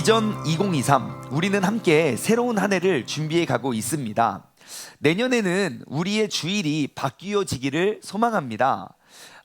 비전 2023, 우리는 함께 새로운 한 해를 준비해 가고 있습니다. 내년에는 우리의 주일이 바뀌어지기를 소망합니다.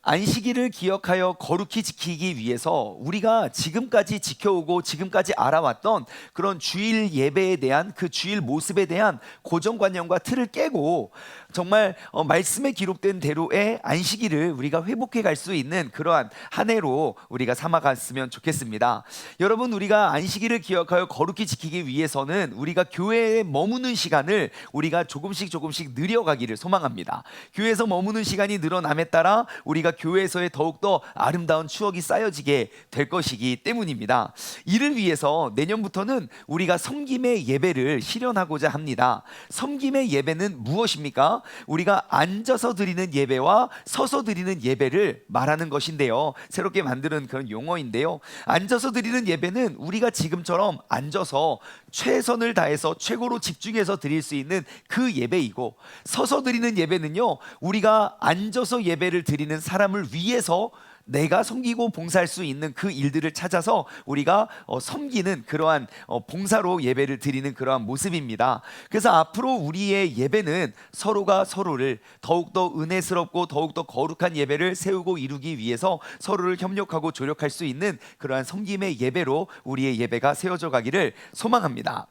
안식일을 기억하여 거룩히 지키기 위해서 우리가 지금까지 지켜오고 지금까지 알아왔던 그런 주일 예배에 대한 그 주일 모습에 대한 고정관념과 틀을 깨고 정말 말씀에 기록된 대로의 안식일을 우리가 회복해 갈 수 있는 그러한 한 해로 우리가 삼아갔으면 좋겠습니다. 여러분, 우리가 안식일을 기억하여 거룩히 지키기 위해서는 우리가 교회에 머무는 시간을 우리가 조금씩 늘려가기를 소망합니다. 교회에서 머무는 시간이 늘어남에 따라 우리가 교회에서의 더욱더 아름다운 추억이 쌓여지게 될 것이기 때문입니다. 이를 위해서 내년부터는 우리가 섬김의 예배를 실현하고자 합니다. 섬김의 예배는 무엇입니까? 우리가 앉아서 드리는 예배와 서서 드리는 예배를 말하는 것인데요, 새롭게 만드는 그런 용어인데요, 앉아서 드리는 예배는 우리가 지금처럼 앉아서 최선을 다해서 최고로 집중해서 드릴 수 있는 그 예배이고, 서서 드리는 예배는요, 우리가 앉아서 예배를 드리는 사람을 위해서 내가 섬기고 봉사할 수 있는 그 일들을 찾아서 우리가 섬기는 그러한 봉사로 예배를 드리는 그러한 모습입니다. 그래서 앞으로 우리의 예배는 서로가 서로를 더욱더 은혜스럽고 더욱더 거룩한 예배를 세우고 이루기 위해서 서로를 협력하고 조력할 수 있는 그러한 섬김의 예배로 우리의 예배가 세워져 가기를 소망합니다.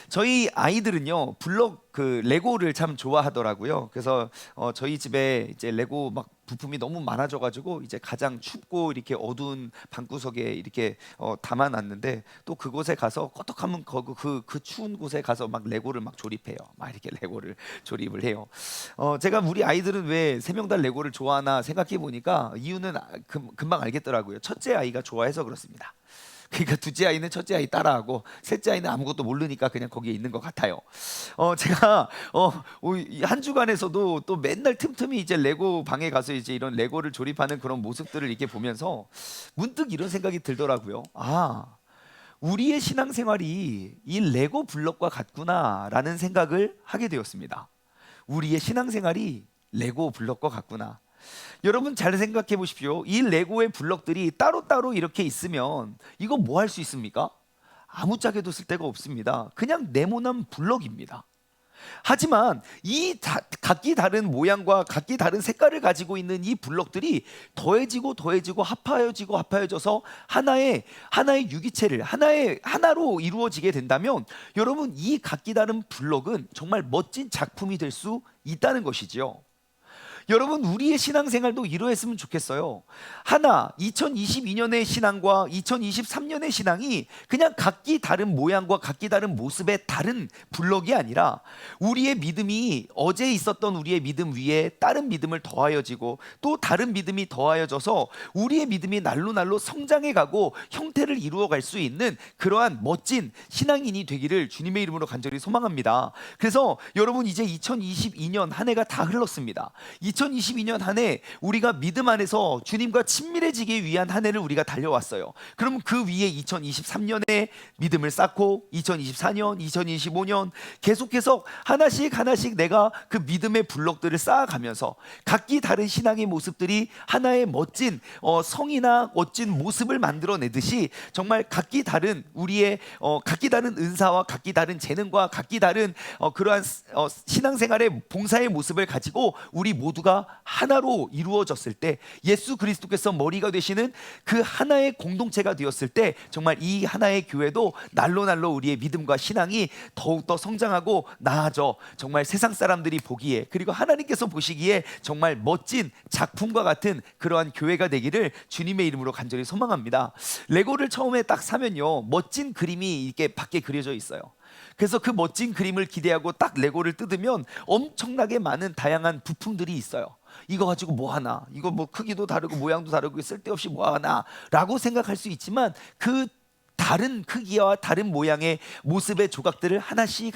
저희 아이들은요, 블록 레고를 참 좋아하더라고요. 그래서 저희 집에 이제 레고 막 부품이 너무 많아져가지고 이제 가장 춥고 이렇게 어두운 방구석에 이렇게 담아놨는데, 또 그곳에 가서 꺼덕하면 그 추운 곳에 가서 막 레고를 막 조립해요. 막 이렇게 레고를 조립을 해요. 제가 우리 아이들은 왜 세 명 다 레고를 좋아하나 생각해 보니까 이유는 금방 알겠더라고요. 첫째 아이가 좋아해서 그렇습니다. 그러니까 둘째 아이는 첫째 아이 따라하고 셋째 아이는 아무것도 모르니까 그냥 거기에 있는 것 같아요. 제가 한 주간에서도 또 맨날 틈틈이 이제 레고 방에 가서 이제 이런 레고를 조립하는 그런 모습들을 이렇게 보면서 문득 이런 생각이 들더라고요. 우리의 신앙생활이 이 레고 블럭과 같구나라는 생각을 하게 되었습니다. 우리의 신앙생활이 레고 블럭과 같구나. 여러분, 잘 생각해 보십시오. 이 레고의 블럭들이 따로따로 이렇게 있으면 이거 뭐 할 수 있습니까? 아무짝에도 쓸 데가 없습니다. 그냥 네모난 블럭입니다. 하지만 이 각기 다른 모양과 각기 다른 색깔을 가지고 있는 이 블럭들이 더해지고 합하여져서 하나의 유기체를 하나로 이루어지게 된다면, 여러분, 이 각기 다른 블럭은 정말 멋진 작품이 될 수 있다는 것이지요. 여러분, 우리의 신앙생활도 이러했으면 좋겠어요. 2022년의 신앙과 2023년의 신앙이 그냥 각기 다른 모양과 각기 다른 모습의 다른 블럭이 아니라, 우리의 믿음이 어제 있었던 우리의 믿음 위에 다른 믿음을 더하여지고 또 다른 믿음이 더하여져서 우리의 믿음이 날로 성장해 가고 형태를 이루어 갈 수 있는 그러한 멋진 신앙인이 되기를 주님의 이름으로 간절히 소망합니다. 그래서 여러분, 이제 2022년 한 해가 다 흘렀습니다. 2022년 한 해 우리가 믿음 안에서 주님과 친밀해지기 위한 한 해를 우리가 달려왔어요. 그럼 그 위에 2023년에 믿음을 쌓고 2024년, 2025년 계속해서 하나씩 내가 그 믿음의 블록들을 쌓아가면서 각기 다른 신앙의 모습들이 하나의 멋진 성이나 멋진 모습을 만들어내듯이, 정말 각기 다른 우리의 각기 다른 은사와 각기 다른 재능과 각기 다른 그러한 신앙생활의 봉사의 모습을 가지고 우리 모두가 하나로 이루어졌을 때, 예수 그리스도께서 머리가 되시는 그 하나의 공동체가 되었을 때, 정말 이 하나의 교회도 날로 우리의 믿음과 신앙이 더욱더 성장하고 나아져 정말 세상 사람들이 보기에, 그리고 하나님께서 보시기에 정말 멋진 작품과 같은 그러한 교회가 되기를 주님의 이름으로 간절히 소망합니다. 레고를 처음에 딱 사면요, 멋진 그림이 이렇게 밖에 그려져 있어요. 그래서 그 멋진 그림을 기대하고 딱 레고를 뜯으면 엄청나게 많은 다양한 부품들이 있어요. 이거 가지고 뭐 하나, 이거 뭐 크기도 다르고 모양도 다르고 쓸데없이 뭐 하나 라고 생각할 수 있지만, 그 다른 크기와 다른 모양의 모습의 조각들을 하나씩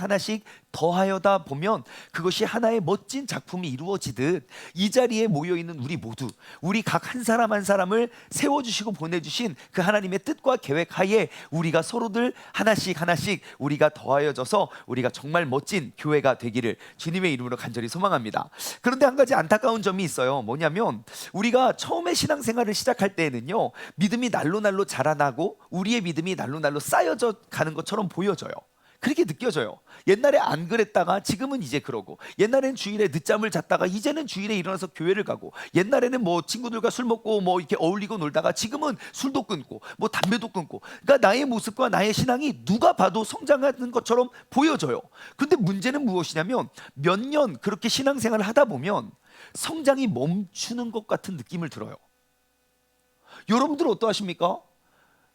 더하여다 보면 그것이 하나의 멋진 작품이 이루어지듯, 이 자리에 모여있는 우리 모두, 우리 각 한 사람 한 사람을 세워주시고 보내주신 그 하나님의 뜻과 계획 하에 우리가 서로들 하나씩 우리가 더하여져서 우리가 정말 멋진 교회가 되기를 주님의 이름으로 간절히 소망합니다. 그런데 한 가지 안타까운 점이 있어요. 뭐냐면, 우리가 처음에 신앙생활을 시작할 때에는요, 믿음이 날로 자라나고 우리의 믿음이 성경이 날로 쌓여져 가는 것처럼 보여져요. 그렇게 느껴져요. 옛날에 안 그랬다가 지금은 이제 그러고, 옛날에는 주일에 늦잠을 잤다가 이제는 주일에 일어나서 교회를 가고, 옛날에는 뭐 친구들과 술 먹고 뭐 이렇게 어울리고 놀다가 지금은 술도 끊고 뭐 담배도 끊고, 그러니까 나의 모습과 나의 신앙이 누가 봐도 성장하는 것처럼 보여져요. 근데 문제는 무엇이냐면 몇 년 그렇게 신앙생활을 하다 보면 성장이 멈추는 것 같은 느낌을 들어요. 여러분들 어떠하십니까?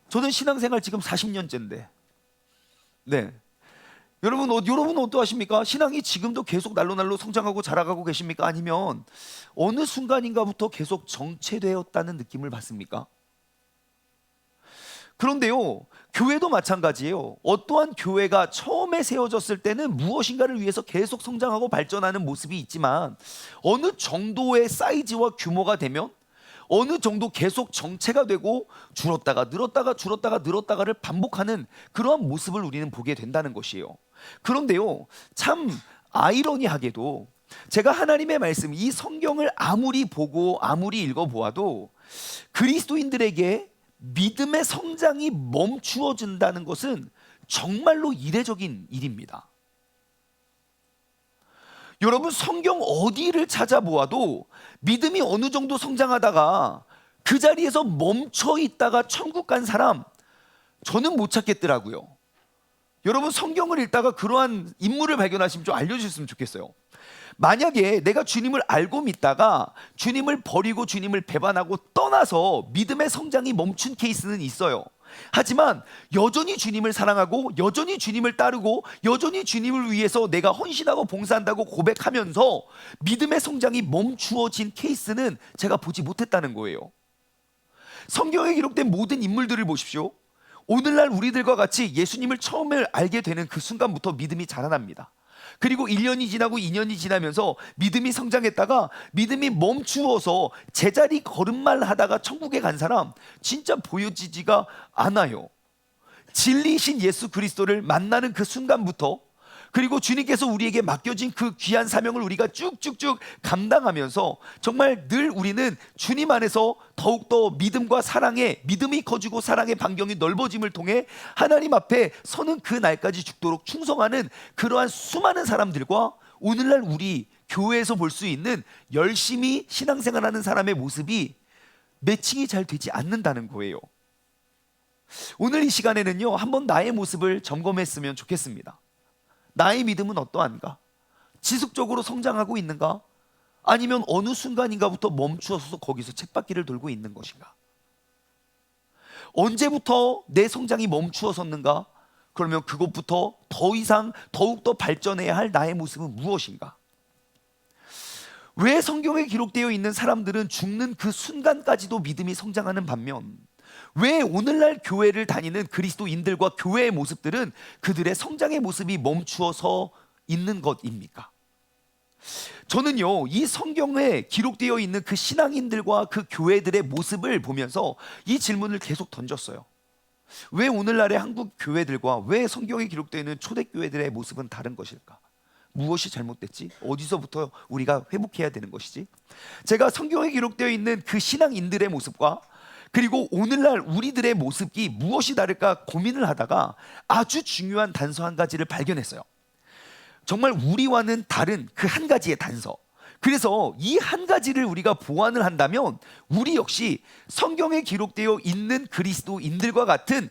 저는 신앙생활 지금 40년째인데, 네. 여러분은 어떠하십니까? 신앙이 지금도 계속 날로 성장하고 자라가고 계십니까? 아니면 어느 순간인가부터 계속 정체되었다는 느낌을 받습니까? 그런데요, 교회도 마찬가지예요. 어떠한 교회가 처음에 세워졌을 때는 무엇인가를 위해서 계속 성장하고 발전하는 모습이 있지만, 어느 정도의 사이즈와 규모가 되면 어느 정도 계속 정체가 되고 줄었다가 늘었다가를 반복하는 그러한 모습을 우리는 보게 된다는 것이에요. 그런데요, 참 아이러니하게도 제가 하나님의 말씀, 이 성경을 아무리 보고 아무리 읽어보아도 그리스도인들에게 믿음의 성장이 멈추어진다는 것은 정말로 이례적인 일입니다. 여러분, 성경 어디를 찾아보아도 믿음이 어느 정도 성장하다가 그 자리에서 멈춰 있다가 천국 간 사람, 저는 못 찾겠더라고요. 여러분, 성경을 읽다가 그러한 인물을 발견하시면 좀 알려주셨으면 좋겠어요. 만약에 내가 주님을 알고 믿다가 주님을 버리고 주님을 배반하고 떠나서 믿음의 성장이 멈춘 케이스는 있어요. 하지만 여전히 주님을 사랑하고 여전히 주님을 따르고 여전히 주님을 위해서 내가 헌신하고 봉사한다고 고백하면서 믿음의 성장이 멈추어진 케이스는 제가 보지 못했다는 거예요. 성경에 기록된 모든 인물들을 보십시오. 오늘날 우리들과 같이 예수님을 처음에 알게 되는 그 순간부터 믿음이 자라납니다. 그리고 1년이 지나고 2년이 지나면서 믿음이 성장했다가 믿음이 멈추어서 제자리 걸음만 하다가 천국에 간 사람 진짜 보여지지가 않아요. 진리이신 예수 그리스도를 만나는 그 순간부터, 그리고 주님께서 우리에게 맡겨진 그 귀한 사명을 우리가 쭉쭉쭉 감당하면서 정말 늘 우리는 주님 안에서 더욱더 믿음과 사랑의, 믿음이 커지고 사랑의 반경이 넓어짐을 통해 하나님 앞에 서는 그 날까지 죽도록 충성하는 그러한 수많은 사람들과 오늘날 우리 교회에서 볼 수 있는 열심히 신앙생활하는 사람의 모습이 매칭이 잘 되지 않는다는 거예요. 오늘 이 시간에는요, 한번 나의 모습을 점검했으면 좋겠습니다. 나의 믿음은 어떠한가? 지속적으로 성장하고 있는가? 아니면 어느 순간인가부터 멈추어서 거기서 쳇바퀴를 돌고 있는 것인가? 언제부터 내 성장이 멈추어섰는가? 그러면 그것부터 더 이상 더욱더 발전해야 할 나의 모습은 무엇인가? 왜 성경에 기록되어 있는 사람들은 죽는 그 순간까지도 믿음이 성장하는 반면, 왜 오늘날 교회를 다니는 그리스도인들과 교회의 모습들은 그들의 성장의 모습이 멈추어서 있는 것입니까? 저는요, 이 성경에 기록되어 있는 그 신앙인들과 그 교회들의 모습을 보면서 이 질문을 계속 던졌어요. 왜 오늘날의 한국 교회들과 왜 성경에 기록되어 있는 초대교회들의 모습은 다른 것일까? 무엇이 잘못됐지? 어디서부터 우리가 회복해야 되는 것이지? 제가 성경에 기록되어 있는 그 신앙인들의 모습과 그리고 오늘날 우리들의 모습이 무엇이 다를까 고민을 하다가 아주 중요한 단서 한 가지를 발견했어요. 정말 우리와는 다른 그 한 가지의 단서. 그래서 이 한 가지를 우리가 보완을 한다면 우리 역시 성경에 기록되어 있는 그리스도인들과 같이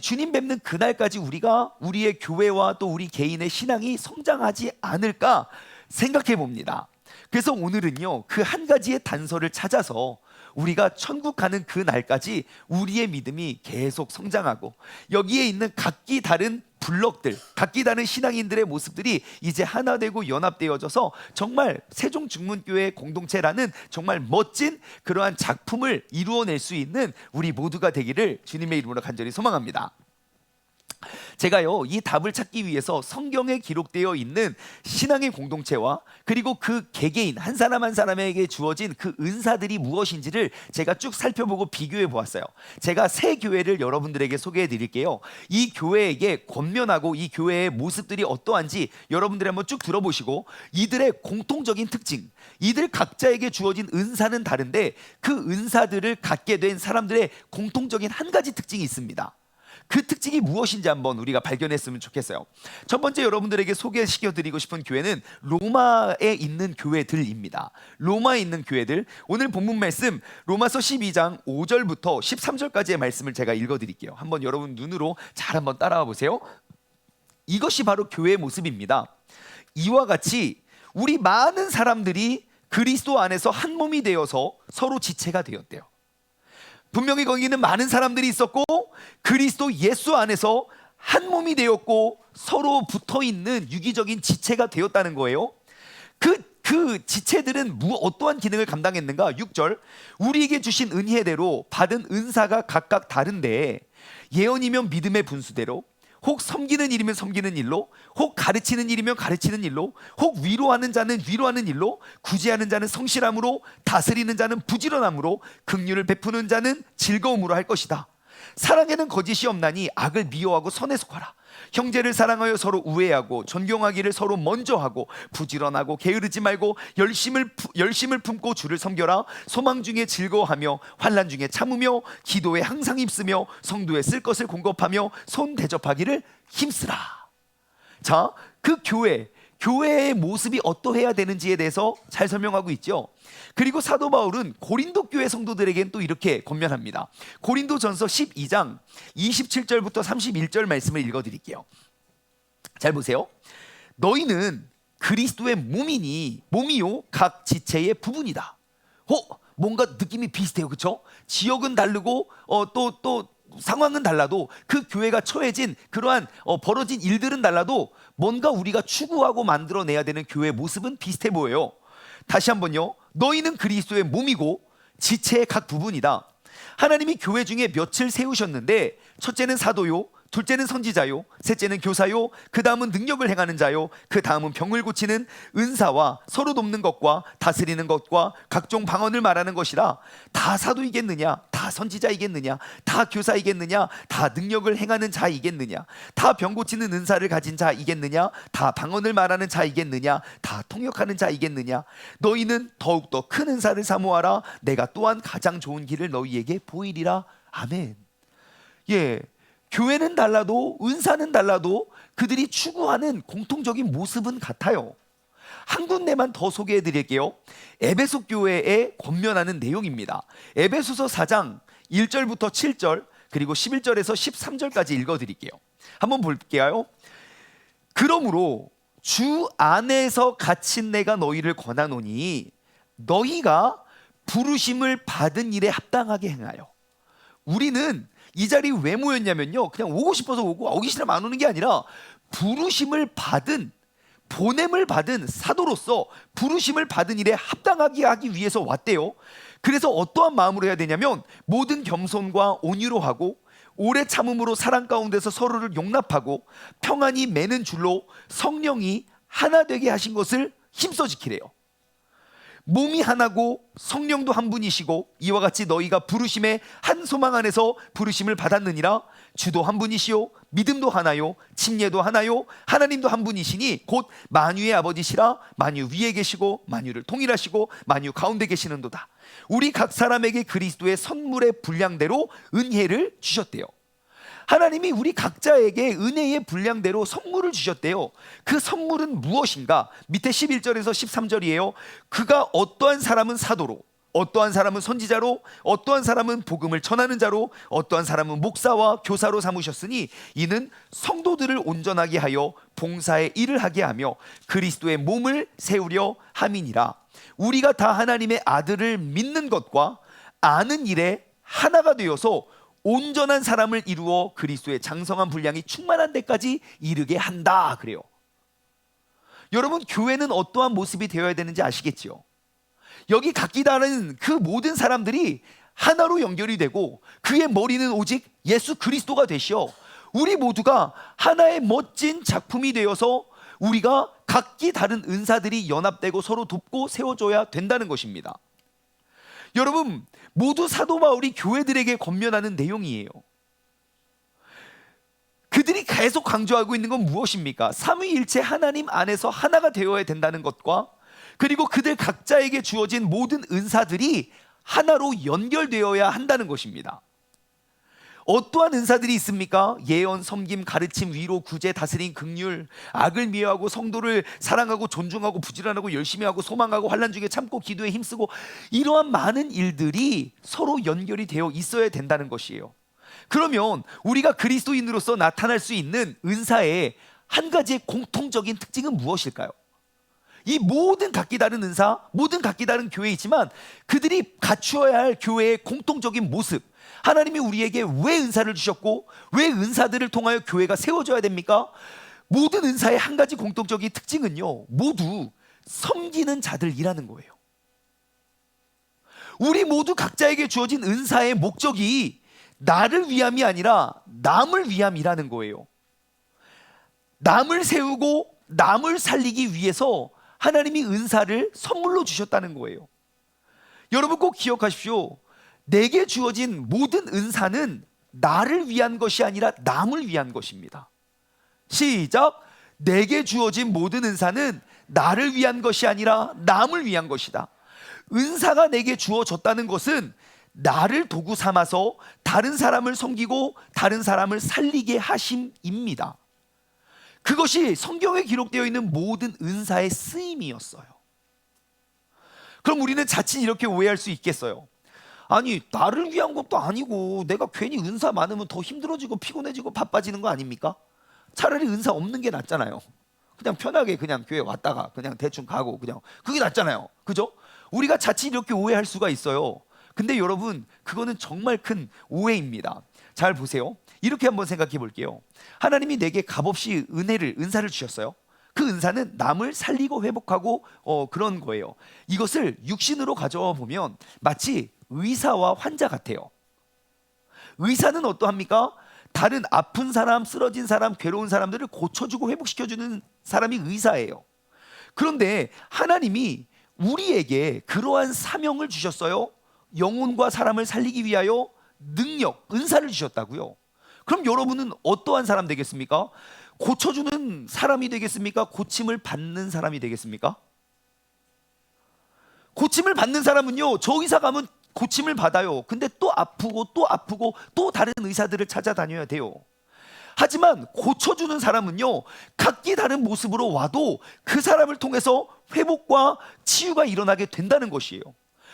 주님 뵙는 그날까지 우리가 우리의 교회와 또 우리 개인의 신앙이 성장하지 않을까 생각해 봅니다. 그래서 오늘은요, 그 한 가지의 단서를 찾아서 우리가 천국 가는 그 날까지 우리의 믿음이 계속 성장하고 여기에 있는 각기 다른 블럭들, 각기 다른 신앙인들의 모습들이 이제 하나 되고 연합되어져서 정말 세종중문교회 공동체라는 정말 멋진 그러한 작품을 이루어낼 수 있는 우리 모두가 되기를 주님의 이름으로 간절히 소망합니다. 제가요, 이 답을 찾기 위해서 성경에 기록되어 있는 신앙의 공동체와 그리고 그 개개인 한 사람 한 사람에게 주어진 그 은사들이 무엇인지를 제가 쭉 살펴보고 비교해 보았어요. 제가 세 교회를 여러분들에게 소개해 드릴게요. 이 교회에게 권면하고 이 교회의 모습들이 어떠한지 여러분들이 한번 쭉 들어보시고, 이들의 공통적인 특징, 이들 각자에게 주어진 은사는 다른데 그 은사들을 갖게 된 사람들의 공통적인 한 가지 특징이 있습니다. 그 특징이 무엇인지 한번 우리가 발견했으면 좋겠어요. 첫 번째 여러분들에게 소개시켜드리고 싶은 교회는 로마에 있는 교회들입니다. 로마에 있는 교회들, 오늘 본문 말씀 로마서 12장 5절부터 13절까지의 말씀을 제가 읽어드릴게요. 한번 여러분 눈으로 잘 한번 따라와 보세요. 이것이 바로 교회의 모습입니다. 이와 같이 우리 많은 사람들이 그리스도 안에서 한 몸이 되어서 서로 지체가 되었대요. 분명히 거기는 많은 사람들이 있었고 그리스도 예수 안에서 한 몸이 되었고 서로 붙어있는 유기적인 지체가 되었다는 거예요. 그 지체들은 어떠한 기능을 감당했는가? 6절, 우리에게 주신 은혜대로 받은 은사가 각각 다른데 예언이면 믿음의 분수대로, 혹 섬기는 일이면 섬기는 일로, 혹 가르치는 일이면 가르치는 일로, 혹 위로하는 자는 위로하는 일로, 구제하는 자는 성실함으로, 다스리는 자는 부지런함으로, 긍휼을 베푸는 자는 즐거움으로 할 것이다. 사랑에는 거짓이 없나니 악을 미워하고 선에 속하라. 형제를 사랑하여 서로 우애하고 존경하기를 서로 먼저 하고 부지런하고 게으르지 말고 열심을 품고 주를 섬겨라. 소망 중에 즐거워하며 환난 중에 참으며 기도에 항상 힘쓰며 성도에 쓸 것을 공급하며 손 대접하기를 힘쓰라. 자, 그 교회의 모습이 어떠해야 되는지에 대해서 잘 설명하고 있죠. 그리고 사도 바울은 고린도 교회 성도들에게는 또 이렇게 권면합니다. 고린도전서 12장 27절부터 31절 말씀을 읽어드릴게요. 잘 보세요. 너희는 그리스도의 몸이요 각 지체의 부분이다. 뭔가 느낌이 비슷해요, 그렇죠? 지역은 다르고 또 상황은 달라도 그 교회가 처해진 그러한 벌어진 일들은 달라도 뭔가 우리가 추구하고 만들어내야 되는 교회의 모습은 비슷해 보여요. 다시 한번요. 너희는 그리스도의 몸이고 지체의 각 부분이다. 하나님이 교회 중에 몇을 세우셨는데 첫째는 사도요, 둘째는 선지자요, 셋째는 교사요, 그 다음은 능력을 행하는 자요, 그 다음은 병을 고치는 은사와 서로 돕는 것과 다스리는 것과 각종 방언을 말하는 것이라. 다 사도이겠느냐? 다 선지자이겠느냐? 다 교사이겠느냐? 다 능력을 행하는 자이겠느냐? 다 병 고치는 은사를 가진 자이겠느냐? 다 방언을 말하는 자이겠느냐? 다 통역하는 자이겠느냐? 너희는 더욱더 큰 은사를 사모하라. 내가 또한 가장 좋은 길을 너희에게 보이리라. 아멘. 예. 교회는 달라도 은사는 달라도 그들이 추구하는 공통적인 모습은 같아요. 한 군데만 더 소개해 드릴게요. 에베소 교회에 권면하는 내용입니다. 에베소서 4장 1절부터 7절 그리고 11절에서 13절까지 읽어 드릴게요. 한번 볼게요. 그러므로 주 안에서 갇힌 내가 너희를 권하노니 너희가 부르심을 받은 일에 합당하게 행하여. 우리는 이 자리에 왜 모였냐면요, 그냥 오고 싶어서 오고 오기 싫으면 안 오는 게 아니라 부르심을 받은, 보냄을 받은 사도로서 부르심을 받은 일에 합당하게 하기 위해서 왔대요. 그래서 어떠한 마음으로 해야 되냐면 모든 겸손과 온유로 하고 오래 참음으로 사랑 가운데서 서로를 용납하고 평안히 매는 줄로 성령이 하나 되게 하신 것을 힘써 지키래요. 몸이 하나고 성령도 한 분이시고 이와 같이 너희가 부르심의 한 소망 안에서 부르심을 받았느니라. 주도 한 분이시요 믿음도 하나요 침례도 하나요 하나님도 한 분이시니 곧 만유의 아버지시라. 만유 위에 계시고 만유를 통일하시고 만유 가운데 계시는도다. 우리 각 사람에게 그리스도의 선물의 분량대로 은혜를 주셨대요. 하나님이 우리 각자에게 은혜의 분량대로 선물을 주셨대요. 그 선물은 무엇인가? 밑에 11절에서 13절이에요. 그가 어떠한 사람은 사도로, 어떠한 사람은 선지자로, 어떠한 사람은 복음을 전하는 자로, 어떠한 사람은 목사와 교사로 삼으셨으니 이는 성도들을 온전하게 하여 봉사의 일을 하게 하며 그리스도의 몸을 세우려 함이니라. 우리가 다 하나님의 아들을 믿는 것과 아는 일에 하나가 되어서 온전한 사람을 이루어 그리스도의 장성한 분량이 충만한 데까지 이르게 한다 그래요. 여러분, 교회는 어떠한 모습이 되어야 되는지 아시겠지요? 여기 각기 다른 그 모든 사람들이 하나로 연결이 되고 그의 머리는 오직 예수 그리스도가 되시어 우리 모두가 하나의 멋진 작품이 되어서 우리가 각기 다른 은사들이 연합되고 서로 돕고 세워줘야 된다는 것입니다. 여러분, 모두 사도 바울이 교회들에게 권면하는 내용이에요. 그들이 계속 강조하고 있는 건 무엇입니까? 삼위일체 하나님 안에서 하나가 되어야 된다는 것과, 그리고 그들 각자에게 주어진 모든 은사들이 하나로 연결되어야 한다는 것입니다. 어떠한 은사들이 있습니까? 예언, 섬김, 가르침, 위로, 구제, 다스림, 긍휼, 악을 미워하고 성도를 사랑하고 존중하고 부지런하고 열심히 하고 소망하고 환난 중에 참고 기도에 힘쓰고, 이러한 많은 일들이 서로 연결이 되어 있어야 된다는 것이에요. 그러면 우리가 그리스도인으로서 나타날 수 있는 은사의 한 가지의 공통적인 특징은 무엇일까요? 이 모든 각기 다른 은사, 모든 각기 다른 교회이지만 그들이 갖추어야 할 교회의 공통적인 모습, 하나님이 우리에게 왜 은사를 주셨고 왜 은사들을 통하여 교회가 세워져야 됩니까? 모든 은사의 한 가지 공통적인 특징은요, 모두 섬기는 자들이라는 거예요. 우리 모두 각자에게 주어진 은사의 목적이 나를 위함이 아니라 남을 위함이라는 거예요. 남을 세우고 남을 살리기 위해서 하나님이 은사를 선물로 주셨다는 거예요. 여러분 꼭 기억하십시오. 내게 주어진 모든 은사는 나를 위한 것이 아니라 남을 위한 것입니다. 시작. 내게 주어진 모든 은사는 나를 위한 것이 아니라 남을 위한 것이다. 은사가 내게 주어졌다는 것은 나를 도구 삼아서 다른 사람을 섬기고 다른 사람을 살리게 하심입니다. 그것이 성경에 기록되어 있는 모든 은사의 쓰임이었어요. 그럼 우리는 자칫 이렇게 오해할 수 있겠어요. 아니, 나를 위한 것도 아니고 내가 괜히 은사 많으면 더 힘들어지고 피곤해지고 바빠지는 거 아닙니까? 차라리 은사 없는 게 낫잖아요. 그냥 편하게 그냥 교회 왔다가 그냥 대충 가고 그냥 그게 낫잖아요. 그죠? 우리가 자칫 이렇게 오해할 수가 있어요. 근데 여러분, 그거는 정말 큰 오해입니다. 잘 보세요. 이렇게 한번 생각해 볼게요. 하나님이 내게 값없이 은사를 주셨어요. 그 은사는 남을 살리고 회복하고 그런 거예요. 이것을 육신으로 가져와 보면 마치 의사와 환자 같아요. 의사는 어떠합니까? 다른 아픈 사람, 쓰러진 사람, 괴로운 사람들을 고쳐주고 회복시켜주는 사람이 의사예요. 그런데 하나님이 우리에게 그러한 사명을 주셨어요. 영혼과 사람을 살리기 위하여 능력, 은사를 주셨다고요. 그럼 여러분은 어떠한 사람 되겠습니까? 고쳐주는 사람이 되겠습니까? 고침을 받는 사람이 되겠습니까? 고침을 받는 사람은요, 저 의사 가면 고침을 받아요. 근데 또 아프고 또 아프고 또 다른 의사들을 찾아다녀야 돼요. 하지만 고쳐주는 사람은요, 각기 다른 모습으로 와도 그 사람을 통해서 회복과 치유가 일어나게 된다는 것이에요.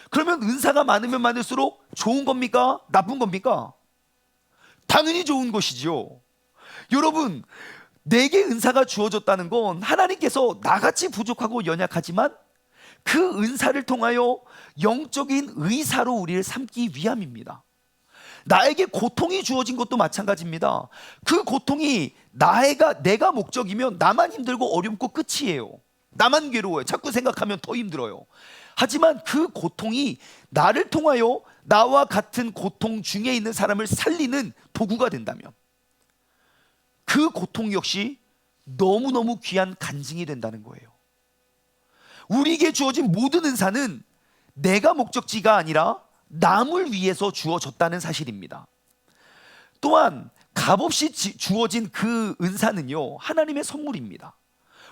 그러면 은사가 많으면 많을수록 좋은 겁니까? 나쁜 겁니까? 당연히 좋은 것이지요. 여러분, 내게 은사가 주어졌다는 건 하나님께서 나같이 부족하고 연약하지만 그 은사를 통하여 영적인 의사로 우리를 삼기 위함입니다. 나에게 고통이 주어진 것도 마찬가지입니다. 그 고통이 내가 목적이면 나만 힘들고 어렵고 끝이에요. 나만 괴로워요. 자꾸 생각하면 더 힘들어요. 하지만 그 고통이 나를 통하여 나와 같은 고통 중에 있는 사람을 살리는 도구가 된다면 그 고통 역시 너무너무 귀한 간증이 된다는 거예요. 우리에게 주어진 모든 은사는 내가 목적지가 아니라 남을 위해서 주어졌다는 사실입니다. 또한 값없이 주어진 그 은사는요, 하나님의 선물입니다.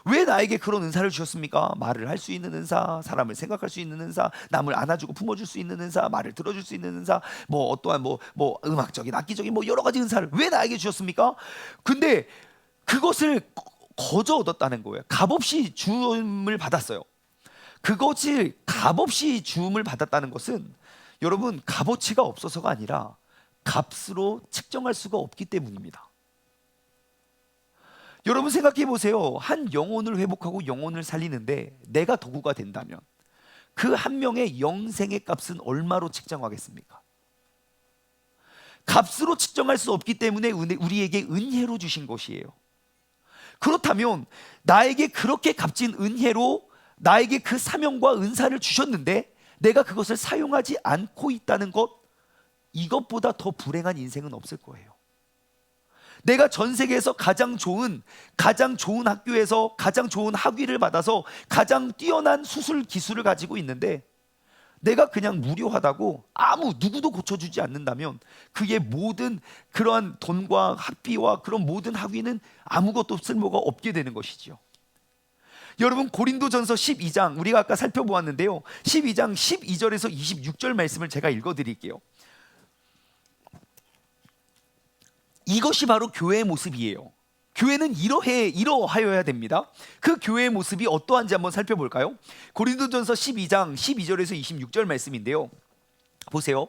왜 나에게 그런 은사를 주셨습니까? 말을 할 수 있는 은사, 사람을 생각할 수 있는 은사, 남을 안아주고 품어줄 수 있는 은사, 말을 들어줄 수 있는 은사, 어떠한 음악적인, 악기적인 여러 가지 은사를 왜 나에게 주셨습니까? 근데 그것을 거저 얻었다는 거예요. 값없이 주음을 받았어요. 그것이 값없이 주음을 받았다는 것은 여러분, 값어치가 없어서가 아니라 값으로 측정할 수가 없기 때문입니다. 여러분 생각해 보세요. 한 영혼을 회복하고 영혼을 살리는데 내가 도구가 된다면 그 한 명의 영생의 값은 얼마로 측정하겠습니까? 값으로 측정할 수 없기 때문에 우리에게 은혜로 주신 것이에요. 그렇다면 나에게 그렇게 값진 은혜로 나에게 그 사명과 은사를 주셨는데 내가 그것을 사용하지 않고 있다는 것, 이것보다 더 불행한 인생은 없을 거예요. 내가 전 세계에서 가장 좋은 학교에서 가장 좋은 학위를 받아서 가장 뛰어난 수술 기술을 가지고 있는데 내가 그냥 무료하다고 누구도 고쳐주지 않는다면 그의 모든 그러한 돈과 학비와 그런 모든 학위는 아무것도 쓸모가 없게 되는 것이지요. 여러분, 고린도전서 12장 우리가 아까 살펴보았는데요, 12장 12절에서 26절 말씀을 제가 읽어드릴게요. 이것이 바로 교회의 모습이에요. 교회는 이러하여야 됩니다. 그 교회의 모습이 어떠한지 한번 살펴볼까요? 고린도전서 12장 12절에서 26절 말씀인데요, 보세요.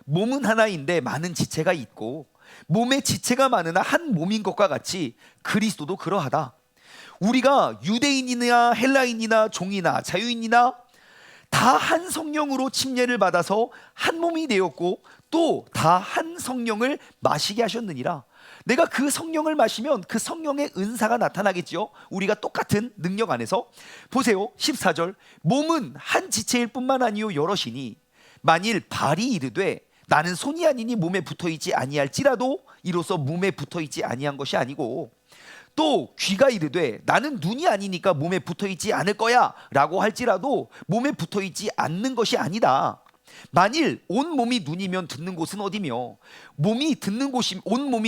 몸은 하나인데 많은 지체가 있고 몸에 지체가 많으나 한 몸인 것과 같이 그리스도도 그러하다. 우리가 유대인이나 헬라인이나 종이나 자유인이나 다 한 성령으로 침례를 받아서 한 몸이 되었고 또 다 한 성령을 마시게 하셨느니라. 내가 그 성령을 마시면 그 성령의 은사가 나타나겠죠. 우리가 똑같은 능력 안에서. 보세요, 14절. 몸은 한 지체일 뿐만 아니요 여럿이니 만일 발이 이르되 나는 손이 아니니 몸에 붙어있지 아니할지라도 이로써 몸에 붙어있지 아니한 것이 아니고, 또 귀가 이르되 나는 눈이 아니니까 몸에 붙어있지 않을 거야 라고 할지라도 몸에 붙어있지 않는 것이 아니다. 만일 온 몸이 눈이면 듣는 곳은 어디며 온 몸이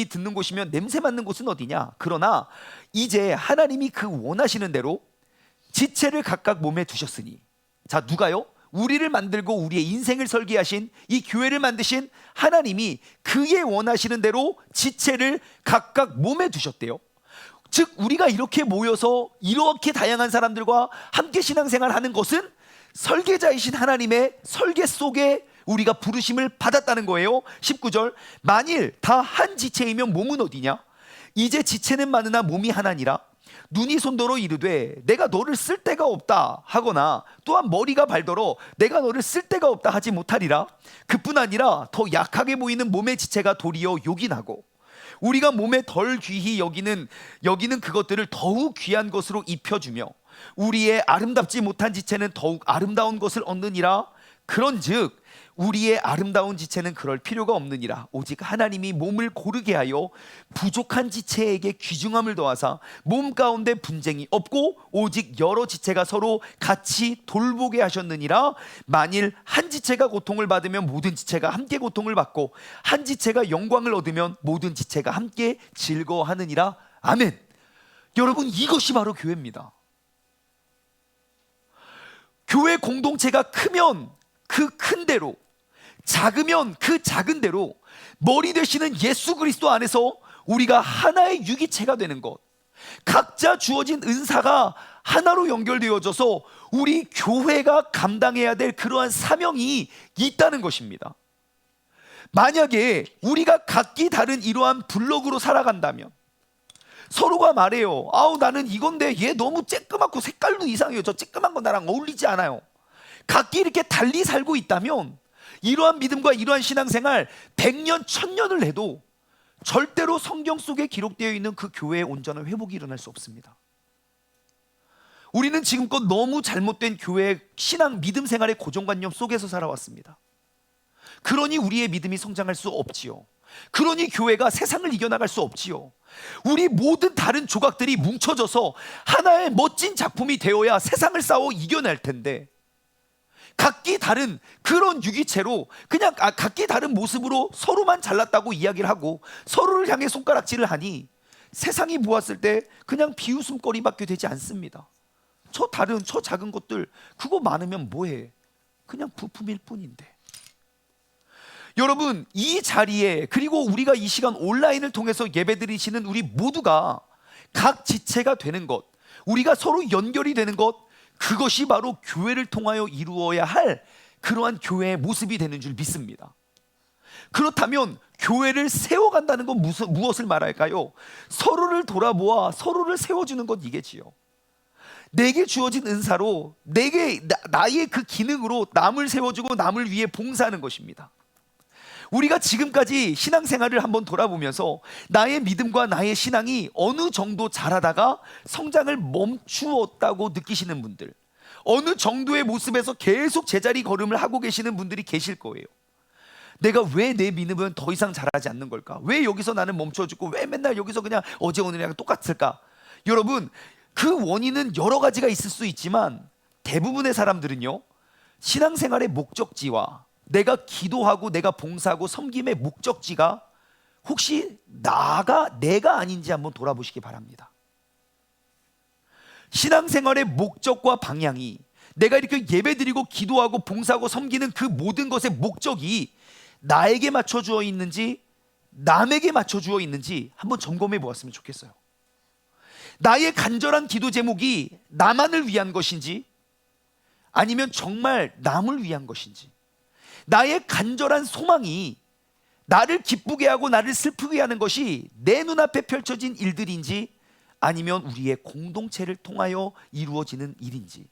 듣는 곳이면 냄새 맡는 곳은 어디냐. 그러나 이제 하나님이 그 원하시는 대로 지체를 각각 몸에 두셨으니. 자, 누가요? 우리를 만들고 우리의 인생을 설계하신, 이 교회를 만드신 하나님이 그의 원하시는 대로 지체를 각각 몸에 두셨대요. 즉 우리가 이렇게 모여서 이렇게 다양한 사람들과 함께 신앙생활 하는 것은 설계자이신 하나님의 설계 속에 우리가 부르심을 받았다는 거예요. 19절. 만일 다 한 지체이면 몸은 어디냐. 이제 지체는 많으나 몸이 하나니라. 눈이 손더러 이르되 내가 너를 쓸 데가 없다 하거나 또한 머리가 발더러 내가 너를 쓸 데가 없다 하지 못하리라. 그뿐 아니라 더 약하게 보이는 몸의 지체가 도리어 욕이 나고 우리가 몸에 덜 귀히 여기는 그것들을 더욱 귀한 것으로 입혀주며 우리의 아름답지 못한 지체는 더욱 아름다운 것을 얻느니라. 그런즉 우리의 아름다운 지체는 그럴 필요가 없느니라. 오직 하나님이 몸을 고르게 하여 부족한 지체에게 귀중함을 더하사 몸 가운데 분쟁이 없고 오직 여러 지체가 서로 같이 돌보게 하셨느니라. 만일 한 지체가 고통을 받으면 모든 지체가 함께 고통을 받고 한 지체가 영광을 얻으면 모든 지체가 함께 즐거워하느니라. 아멘. 여러분, 이것이 바로 교회입니다. 교회 공동체가 크면 그 큰 대로, 작으면 그 작은 대로 머리 되시는 예수 그리스도 안에서 우리가 하나의 유기체가 되는 것, 각자 주어진 은사가 하나로 연결되어져서 우리 교회가 감당해야 될 그러한 사명이 있다는 것입니다. 만약에 우리가 각기 다른 이러한 블록으로 살아간다면 서로가 말해요. 나는 이건데 얘 너무 쬐끄맣고 색깔도 이상해요. 저 쬐끄만 거 나랑 어울리지 않아요. 각기 이렇게 달리 살고 있다면 이러한 믿음과 이러한 신앙생활 100년, 1000년을 해도 절대로 성경 속에 기록되어 있는 그 교회의 온전한 회복이 일어날 수 없습니다. 우리는 지금껏 너무 잘못된 교회 신앙 믿음 생활의 고정관념 속에서 살아왔습니다. 그러니 우리의 믿음이 성장할 수 없지요. 그러니 교회가 세상을 이겨나갈 수 없지요. 우리 모든 다른 조각들이 뭉쳐져서 하나의 멋진 작품이 되어야 세상을 싸워 이겨낼 텐데 각기 다른 그런 유기체로 그냥 각기 다른 모습으로 서로만 잘났다고 이야기를 하고 서로를 향해 손가락질을 하니 세상이 보았을 때 그냥 비웃음거리밖에 되지 않습니다. 저 작은 것들 그거 많으면 뭐해? 그냥 부품일 뿐인데. 여러분, 이 자리에 그리고 우리가 이 시간 온라인을 통해서 예배드리시는 우리 모두가 각 지체가 되는 것, 우리가 서로 연결이 되는 것, 그것이 바로 교회를 통하여 이루어야 할 그러한 교회의 모습이 되는 줄 믿습니다. 그렇다면 교회를 세워간다는 건 무엇을 말할까요? 서로를 돌아보아 서로를 세워주는 것, 이게지요. 내게 주어진 은사로 나의 그 기능으로 남을 세워주고 남을 위해 봉사하는 것입니다. 우리가 지금까지 신앙생활을 한번 돌아보면서 나의 믿음과 나의 신앙이 어느 정도 자라다가 성장을 멈추었다고 느끼시는 분들, 어느 정도의 모습에서 계속 제자리 걸음을 하고 계시는 분들이 계실 거예요. 내가 왜 내 믿음은 더 이상 자라지 않는 걸까? 왜 여기서 나는 멈춰지고 왜 맨날 여기서 그냥 어제 오늘이랑 똑같을까? 여러분, 그 원인은 여러 가지가 있을 수 있지만 대부분의 사람들은요, 신앙생활의 목적지와 내가 기도하고 내가 봉사하고 섬김의 목적지가 혹시 내가 아닌지 한번 돌아보시기 바랍니다. 신앙생활의 목적과 방향이, 내가 이렇게 예배드리고 기도하고 봉사하고 섬기는 그 모든 것의 목적이 나에게 맞춰 주어 있는지 남에게 맞춰 주어 있는지 한번 점검해 보았으면 좋겠어요. 나의 간절한 기도 제목이 나만을 위한 것인지 아니면 정말 남을 위한 것인지, 나의 간절한 소망이 나를 기쁘게 하고 나를 슬프게 하는 것이 내 눈앞에 펼쳐진 일들인지 아니면 우리의 공동체를 통하여 이루어지는 일인지.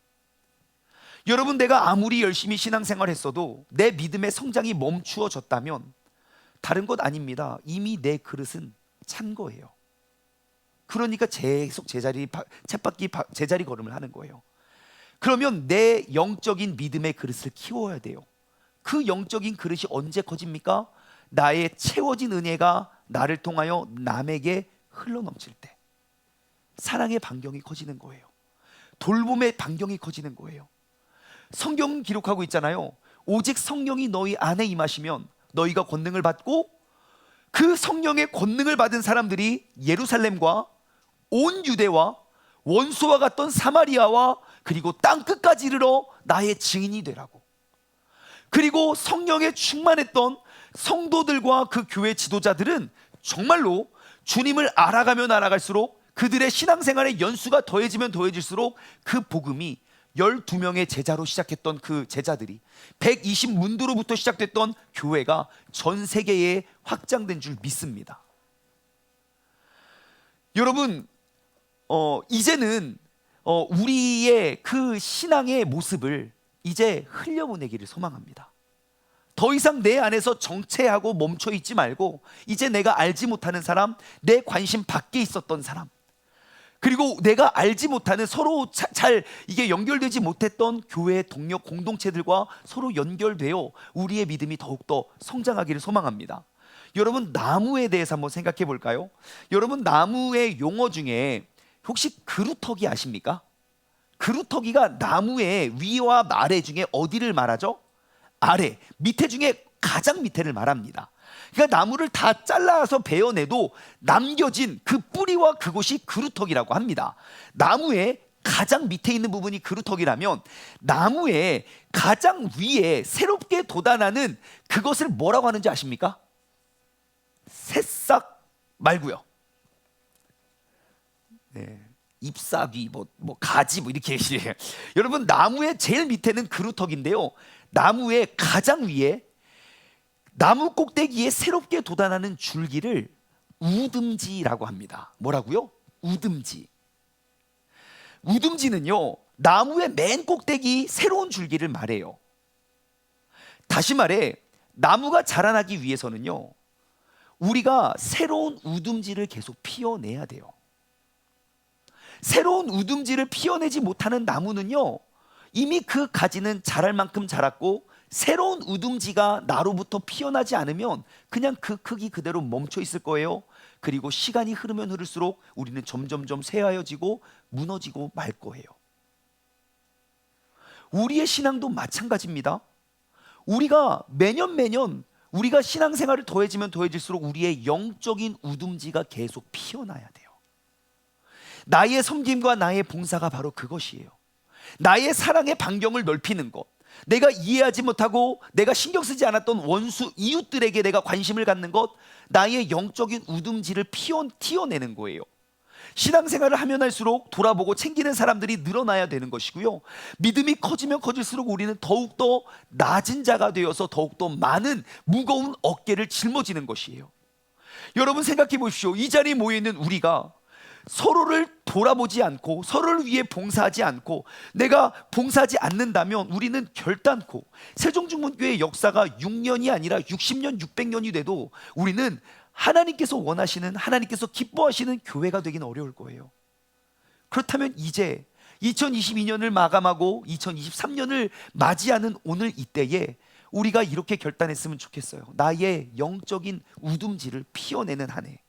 여러분, 내가 아무리 열심히 신앙생활 했어도 내 믿음의 성장이 멈추어졌다면 다른 것 아닙니다. 이미 내 그릇은 찬 거예요. 그러니까 계속 제자리 걸음을 하는 거예요. 그러면 내 영적인 믿음의 그릇을 키워야 돼요. 그 영적인 그릇이 언제 커집니까? 나의 채워진 은혜가 나를 통하여 남에게 흘러넘칠 때 사랑의 반경이 커지는 거예요. 돌봄의 반경이 커지는 거예요. 성경 기록하고 있잖아요. 오직 성령이 너희 안에 임하시면 너희가 권능을 받고, 그 성령의 권능을 받은 사람들이 예루살렘과 온 유대와 원수와 같던 사마리아와 그리고 땅끝까지 이르러 나의 증인이 되라고. 그리고 성령에 충만했던 성도들과 그 교회 지도자들은 정말로 주님을 알아가면 알아갈수록 그들의 신앙생활의 연수가 더해지면 더해질수록 그 복음이 12명의 제자로 시작했던 그 제자들이 120문도로부터 시작됐던 교회가 전 세계에 확장된 줄 믿습니다. 여러분, 이제는 우리의 그 신앙의 모습을 이제 흘려보내기를 소망합니다. 더 이상 내 안에서 정체하고 멈춰 있지 말고, 이제 내가 알지 못하는 사람, 내 관심 밖에 있었던 사람, 그리고 내가 알지 못하는 서로 잘 이게 연결되지 못했던 교회의 동력 공동체들과 서로 연결되어 우리의 믿음이 더욱더 성장하기를 소망합니다. 여러분, 나무에 대해서 한번 생각해 볼까요? 여러분, 나무의 용어 중에 혹시 그루터기 아십니까? 그루터기가 나무의 위와 아래 중에 어디를 말하죠? 아래, 밑에 중에 가장 밑에를 말합니다. 그러니까 나무를 다 잘라서 베어내도 남겨진 그 뿌리와 그곳이 그루터기라고 합니다. 나무의 가장 밑에 있는 부분이 그루터기라면 나무의 가장 위에 새롭게 돋아나는 그것을 뭐라고 하는지 아십니까? 새싹 말고요. 네. 잎사귀, 가지, 이렇게. 여러분, 나무의 제일 밑에는 그루터기인데요, 나무의 가장 위에, 나무 꼭대기에 새롭게 돋아나는 줄기를 우듬지라고 합니다. 뭐라고요? 우듬지. 우듬지는요, 나무의 맨 꼭대기 새로운 줄기를 말해요. 다시 말해, 나무가 자라나기 위해서는요, 우리가 새로운 우듬지를 계속 피워내야 돼요. 새로운 우듬지를 피워내지 못하는 나무는요, 이미 그 가지는 자랄 만큼 자랐고 새로운 우듬지가 나로부터 피어나지 않으면 그냥 그 크기 그대로 멈춰 있을 거예요. 그리고 시간이 흐르면 흐를수록 우리는 점점점 쇠하여지고 무너지고 말 거예요. 우리의 신앙도 마찬가지입니다. 우리가 매년 우리가 신앙생활을 더해지면 더해질수록 우리의 영적인 우듬지가 계속 피어나야 돼요. 나의 섬김과 나의 봉사가 바로 그것이에요. 나의 사랑의 반경을 넓히는 것, 내가 이해하지 못하고 내가 신경 쓰지 않았던 원수 이웃들에게 내가 관심을 갖는 것, 나의 영적인 우듬지를 튀어내는 거예요. 신앙생활을 하면 할수록 돌아보고 챙기는 사람들이 늘어나야 되는 것이고요, 믿음이 커지면 커질수록 우리는 더욱더 낮은 자가 되어서 더욱더 많은 무거운 어깨를 짊어지는 것이에요. 여러분, 생각해 보십시오. 이 자리에 모여있는 우리가 서로를 돌아보지 않고 서로를 위해 봉사하지 않고 내가 봉사하지 않는다면 우리는 결단코 세종중문교회의 역사가 6년이 아니라 60년, 600년이 돼도 우리는 하나님께서 원하시는, 하나님께서 기뻐하시는 교회가 되기는 어려울 거예요. 그렇다면 이제 2022년을 마감하고 2023년을 맞이하는 오늘 이때에 우리가 이렇게 결단했으면 좋겠어요. 나의 영적인 우둔지를 피워내는 한 해.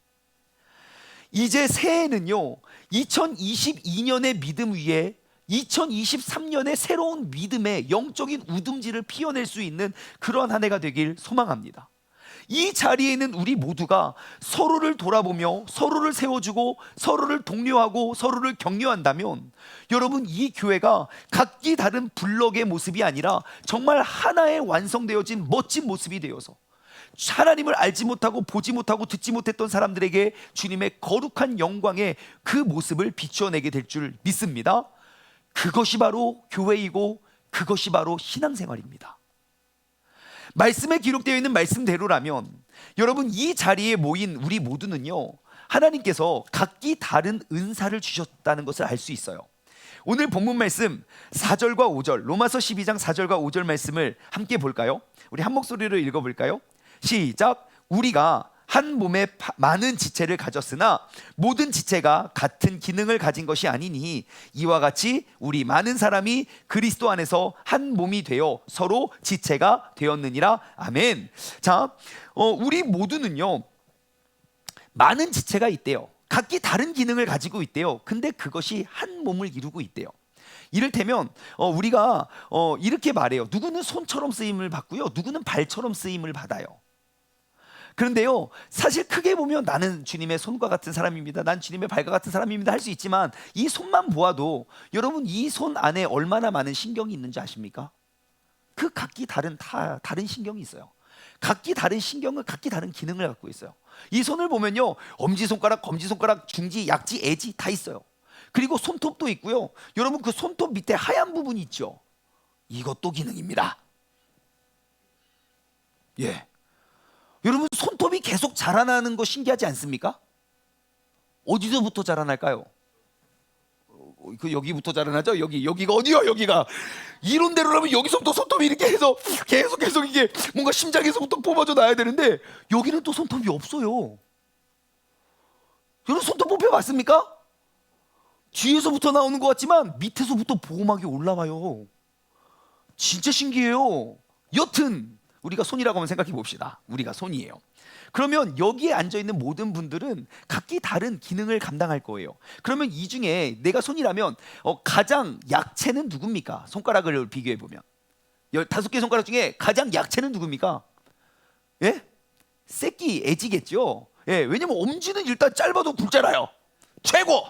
이제 새해는요, 2022년의 믿음 위에 2023년의 새로운 믿음의 영적인 우둔지를 피워낼 수 있는 그런 한 해가 되길 소망합니다. 이 자리에 있는 우리 모두가 서로를 돌아보며 서로를 세워주고 서로를 독려하고 서로를 격려한다면, 여러분, 이 교회가 각기 다른 블럭의 모습이 아니라 정말 하나의 완성되어진 멋진 모습이 되어서 하나님을 알지 못하고 보지 못하고 듣지 못했던 사람들에게 주님의 거룩한 영광의 그 모습을 비추어내게 될 줄 믿습니다. 그것이 바로 교회이고 그것이 바로 신앙생활입니다. 말씀에 기록되어 있는 말씀대로라면 여러분, 이 자리에 모인 우리 모두는요, 하나님께서 각기 다른 은사를 주셨다는 것을 알 수 있어요. 오늘 본문 말씀 4절과 5절, 로마서 12장 4절과 5절 말씀을 함께 볼까요? 우리 한 목소리로 읽어볼까요? 시작. 우리가 한 몸에 많은 지체를 가졌으나 모든 지체가 같은 기능을 가진 것이 아니니 이와 같이 우리 많은 사람이 그리스도 안에서 한 몸이 되어 서로 지체가 되었느니라. 아멘. 자, 우리 모두는요, 많은 지체가 있대요. 각기 다른 기능을 가지고 있대요. 근데 그것이 한 몸을 이루고 있대요. 이를테면 우리가 이렇게 말해요. 누구는 손처럼 쓰임을 받고요, 누구는 발처럼 쓰임을 받아요. 그런데요, 사실 크게 보면 나는 주님의 손과 같은 사람입니다, 난 주님의 발과 같은 사람입니다 할 수 있지만, 이 손만 보아도 여러분, 이 손 안에 얼마나 많은 신경이 있는지 아십니까? 그 각기 다른 신경이 있어요. 각기 다른 신경은 각기 다른 기능을 갖고 있어요. 이 손을 보면요, 엄지손가락, 검지손가락, 중지, 약지, 애지 다 있어요. 그리고 손톱도 있고요. 여러분, 그 손톱 밑에 하얀 부분이 있죠. 이것도 기능입니다. 예. 여러분, 손톱이 계속 자라나는 거 신기하지 않습니까? 어디서부터 자라날까요? 여기부터 자라나죠? 여기가 어디야? 여기가 이론대로라면 여기서부터 손톱이 이렇게 해서 계속 이게 뭔가 심장에서부터 뽑아져 나야 되는데, 여기는 또 손톱이 없어요. 여러분, 손톱 뽑혀봤습니까? 뒤에서부터 나오는 것 같지만 밑에서부터 보호막이 올라와요. 진짜 신기해요. 여튼 우리가 손이라고 한번 생각해 봅시다. 우리가 손이에요. 그러면 여기에 앉아있는 모든 분들은 각기 다른 기능을 감당할 거예요. 그러면 이 중에 내가 손이라면 가장 약체는 누굽니까? 손가락을 비교해 보면 15개 손가락 중에 가장 약체는 누굽니까? 예? 새끼, 애지겠죠. 예, 왜냐면 엄지는 일단 짧아도 굵잖아요. 최고!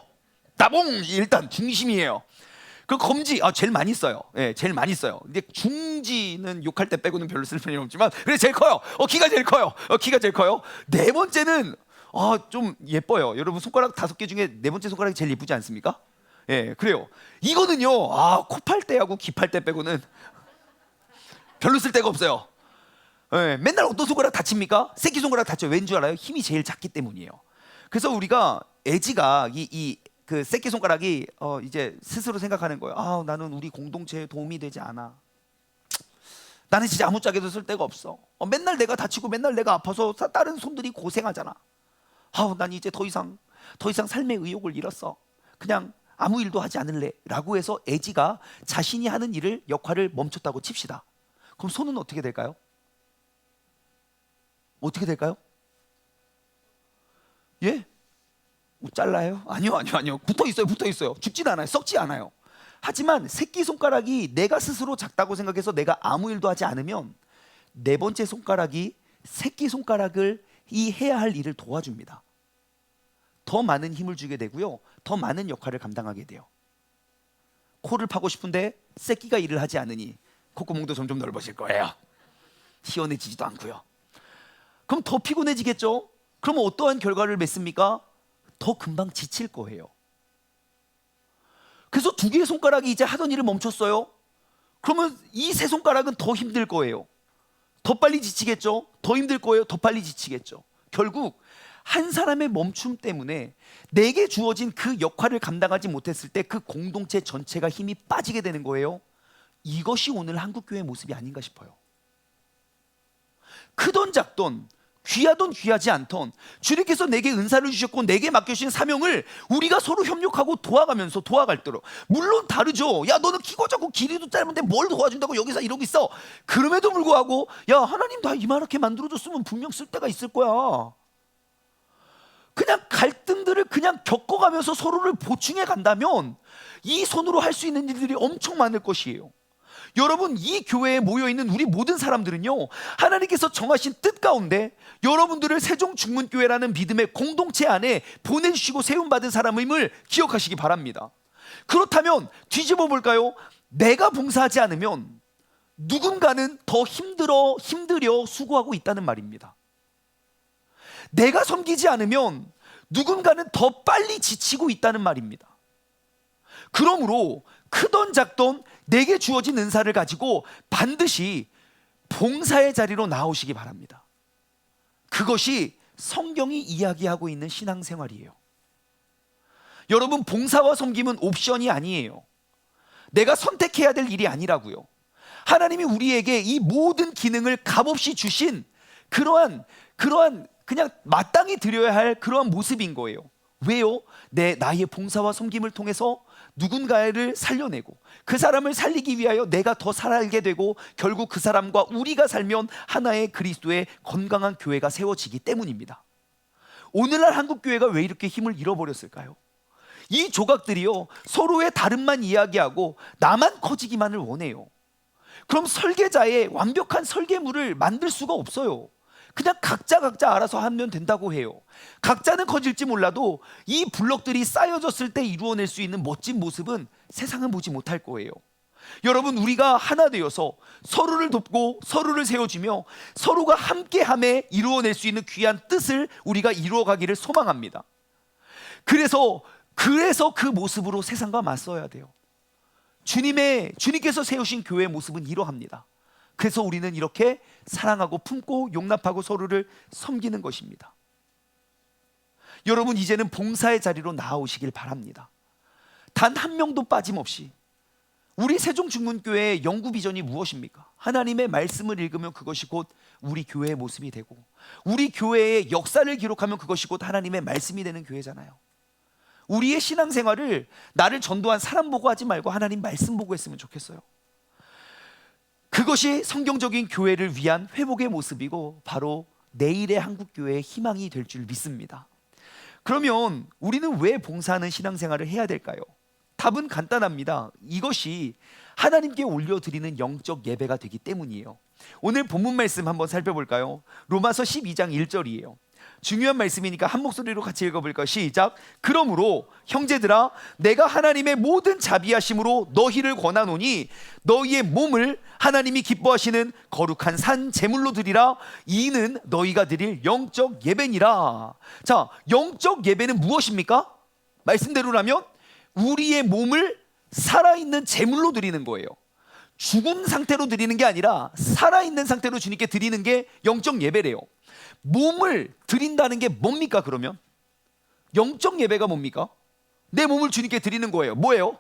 따봉! 일단 중심이에요. 그 검지, 제일 많이 써요. 예, 제일 많이 써요. 근데 중지는 욕할 때 빼고는 별로 쓸 필요는 없지만, 그래, 제일 커요. 키가 제일 커요. 키가 제일 커요. 네 번째는 좀 예뻐요. 여러분, 손가락 5개 중에 네 번째 손가락이 제일 예쁘지 않습니까? 예, 그래요. 이거는요, 코팔 때하고 기팔 때 빼고는 별로 쓸 데가 없어요. 예, 맨날 어떤 손가락 다칩니까? 새끼 손가락 다쳐요. 왠 줄 알아요? 힘이 제일 작기 때문이에요. 그래서 우리가 애지가 그 새끼손가락이 이제 스스로 생각하는 거예요. 나는 우리 공동체에 도움이 되지 않아. 나는 진짜 아무짝에도 쓸 데가 없어. 맨날 내가 다치고 맨날 내가 아파서 다른 손들이 고생하잖아. 난 이제 더 이상 삶의 의욕을 잃었어. 그냥 아무 일도 하지 않을래 라고 해서 애지가 자신이 하는 일을, 역할을 멈췄다고 칩시다. 그럼 손은 어떻게 될까요? 어떻게 될까요? 예? 잘라요? 아니요. 붙어 있어요. 죽진 않아요. 썩지 않아요. 하지만 새끼손가락이 내가 스스로 작다고 생각해서 내가 아무 일도 하지 않으면 네 번째 손가락이 새끼손가락을 해야 할 일을 도와줍니다. 더 많은 힘을 주게 되고요, 더 많은 역할을 감당하게 돼요. 코를 파고 싶은데 새끼가 일을 하지 않으니 콧구멍도 점점 넓어질 거예요. 시원해지지도 않고요. 그럼 더 피곤해지겠죠? 그럼 어떠한 결과를 맺습니까? 더 금방 지칠 거예요. 그래서 2개의 손가락이 이제 하던 일을 멈췄어요. 그러면 이 세 손가락은 더 힘들 거예요. 더 빨리 지치겠죠? 더 힘들 거예요. 더 빨리 지치겠죠. 결국 한 사람의 멈춤 때문에 내게 주어진 그 역할을 감당하지 못했을 때 그 공동체 전체가 힘이 빠지게 되는 거예요. 이것이 오늘 한국교회의 모습이 아닌가 싶어요. 크던 작던 귀하던 귀하지 않던 주님께서 내게 은사를 주셨고 내게 맡겨주신 사명을 우리가 서로 협력하고 도와가면서 도와갈 때로, 물론 다르죠. 야, 너는 키가 작고 길이도 짧은데 뭘 도와준다고 여기서 이러고 있어. 그럼에도 불구하고 야, 하나님 나 이만하게 만들어줬으면 분명 쓸 때가 있을 거야. 그냥 갈등들을 그냥 겪어가면서 서로를 보충해 간다면 이 손으로 할 수 있는 일들이 엄청 많을 것이에요. 여러분, 이 교회에 모여있는 우리 모든 사람들은요, 하나님께서 정하신 뜻 가운데 여러분들을 세종중문교회라는 믿음의 공동체 안에 보내주시고 세움받은 사람임을 기억하시기 바랍니다. 그렇다면 뒤집어 볼까요? 내가 봉사하지 않으면 누군가는 더 힘들여 수고하고 있다는 말입니다. 내가 섬기지 않으면 누군가는 더 빨리 지치고 있다는 말입니다. 그러므로 크던 작던 내게 주어진 은사를 가지고 반드시 봉사의 자리로 나오시기 바랍니다. 그것이 성경이 이야기하고 있는 신앙생활이에요. 여러분, 봉사와 섬김은 옵션이 아니에요. 내가 선택해야 될 일이 아니라고요. 하나님이 우리에게 이 모든 기능을 값없이 주신 그러한 그냥 마땅히 드려야 할 그러한 모습인 거예요. 왜요? 나의 봉사와 섬김을 통해서 누군가를 살려내고 그 사람을 살리기 위하여 내가 더 살게 되고 결국 그 사람과 우리가 살면 하나의 그리스도의 건강한 교회가 세워지기 때문입니다. 오늘날 한국 교회가 왜 이렇게 힘을 잃어버렸을까요? 이 조각들이요, 서로의 다름만 이야기하고 나만 커지기만을 원해요. 그럼 설계자의 완벽한 설계물을 만들 수가 없어요. 그냥 각자 알아서 하면 된다고 해요. 각자는 커질지 몰라도 이 블럭들이 쌓여졌을 때 이루어낼 수 있는 멋진 모습은 세상은 보지 못할 거예요. 여러분, 우리가 하나 되어서 서로를 돕고 서로를 세워주며 서로가 함께함에 이루어낼 수 있는 귀한 뜻을 우리가 이루어가기를 소망합니다. 그래서 그 모습으로 세상과 맞서야 돼요. 주님께서 세우신 교회의 모습은 이러합니다. 그래서 우리는 이렇게 사랑하고 품고 용납하고 서로를 섬기는 것입니다. 여러분, 이제는 봉사의 자리로 나아오시길 바랍니다. 단 한 명도 빠짐없이. 우리 세종중문교회의 영구 비전이 무엇입니까? 하나님의 말씀을 읽으면 그것이 곧 우리 교회의 모습이 되고, 우리 교회의 역사를 기록하면 그것이 곧 하나님의 말씀이 되는 교회잖아요. 우리의 신앙생활을 나를 전도한 사람 보고 하지 말고 하나님 말씀 보고 했으면 좋겠어요. 그것이 성경적인 교회를 위한 회복의 모습이고 바로 내일의 한국교회의 희망이 될 줄 믿습니다. 그러면 우리는 왜 봉사하는 신앙생활을 해야 될까요? 답은 간단합니다. 이것이 하나님께 올려드리는 영적 예배가 되기 때문이에요. 오늘 본문 말씀 한번 살펴볼까요? 로마서 12장 1절이에요. 중요한 말씀이니까 한 목소리로 같이 읽어볼까요? 시작. 그러므로 형제들아, 내가 하나님의 모든 자비하심으로 너희를 권하노니 너희의 몸을 하나님이 기뻐하시는 거룩한 산 제물로 드리라. 이는 너희가 드릴 영적 예배니라. 자, 영적 예배는 무엇입니까? 말씀대로라면 우리의 몸을 살아있는 제물로 드리는 거예요. 죽은 상태로 드리는 게 아니라 살아있는 상태로 주님께 드리는 게 영적 예배래요. 몸을 드린다는 게 뭡니까? 그러면 영적 예배가 뭡니까? 내 몸을 주님께 드리는 거예요. 뭐예요?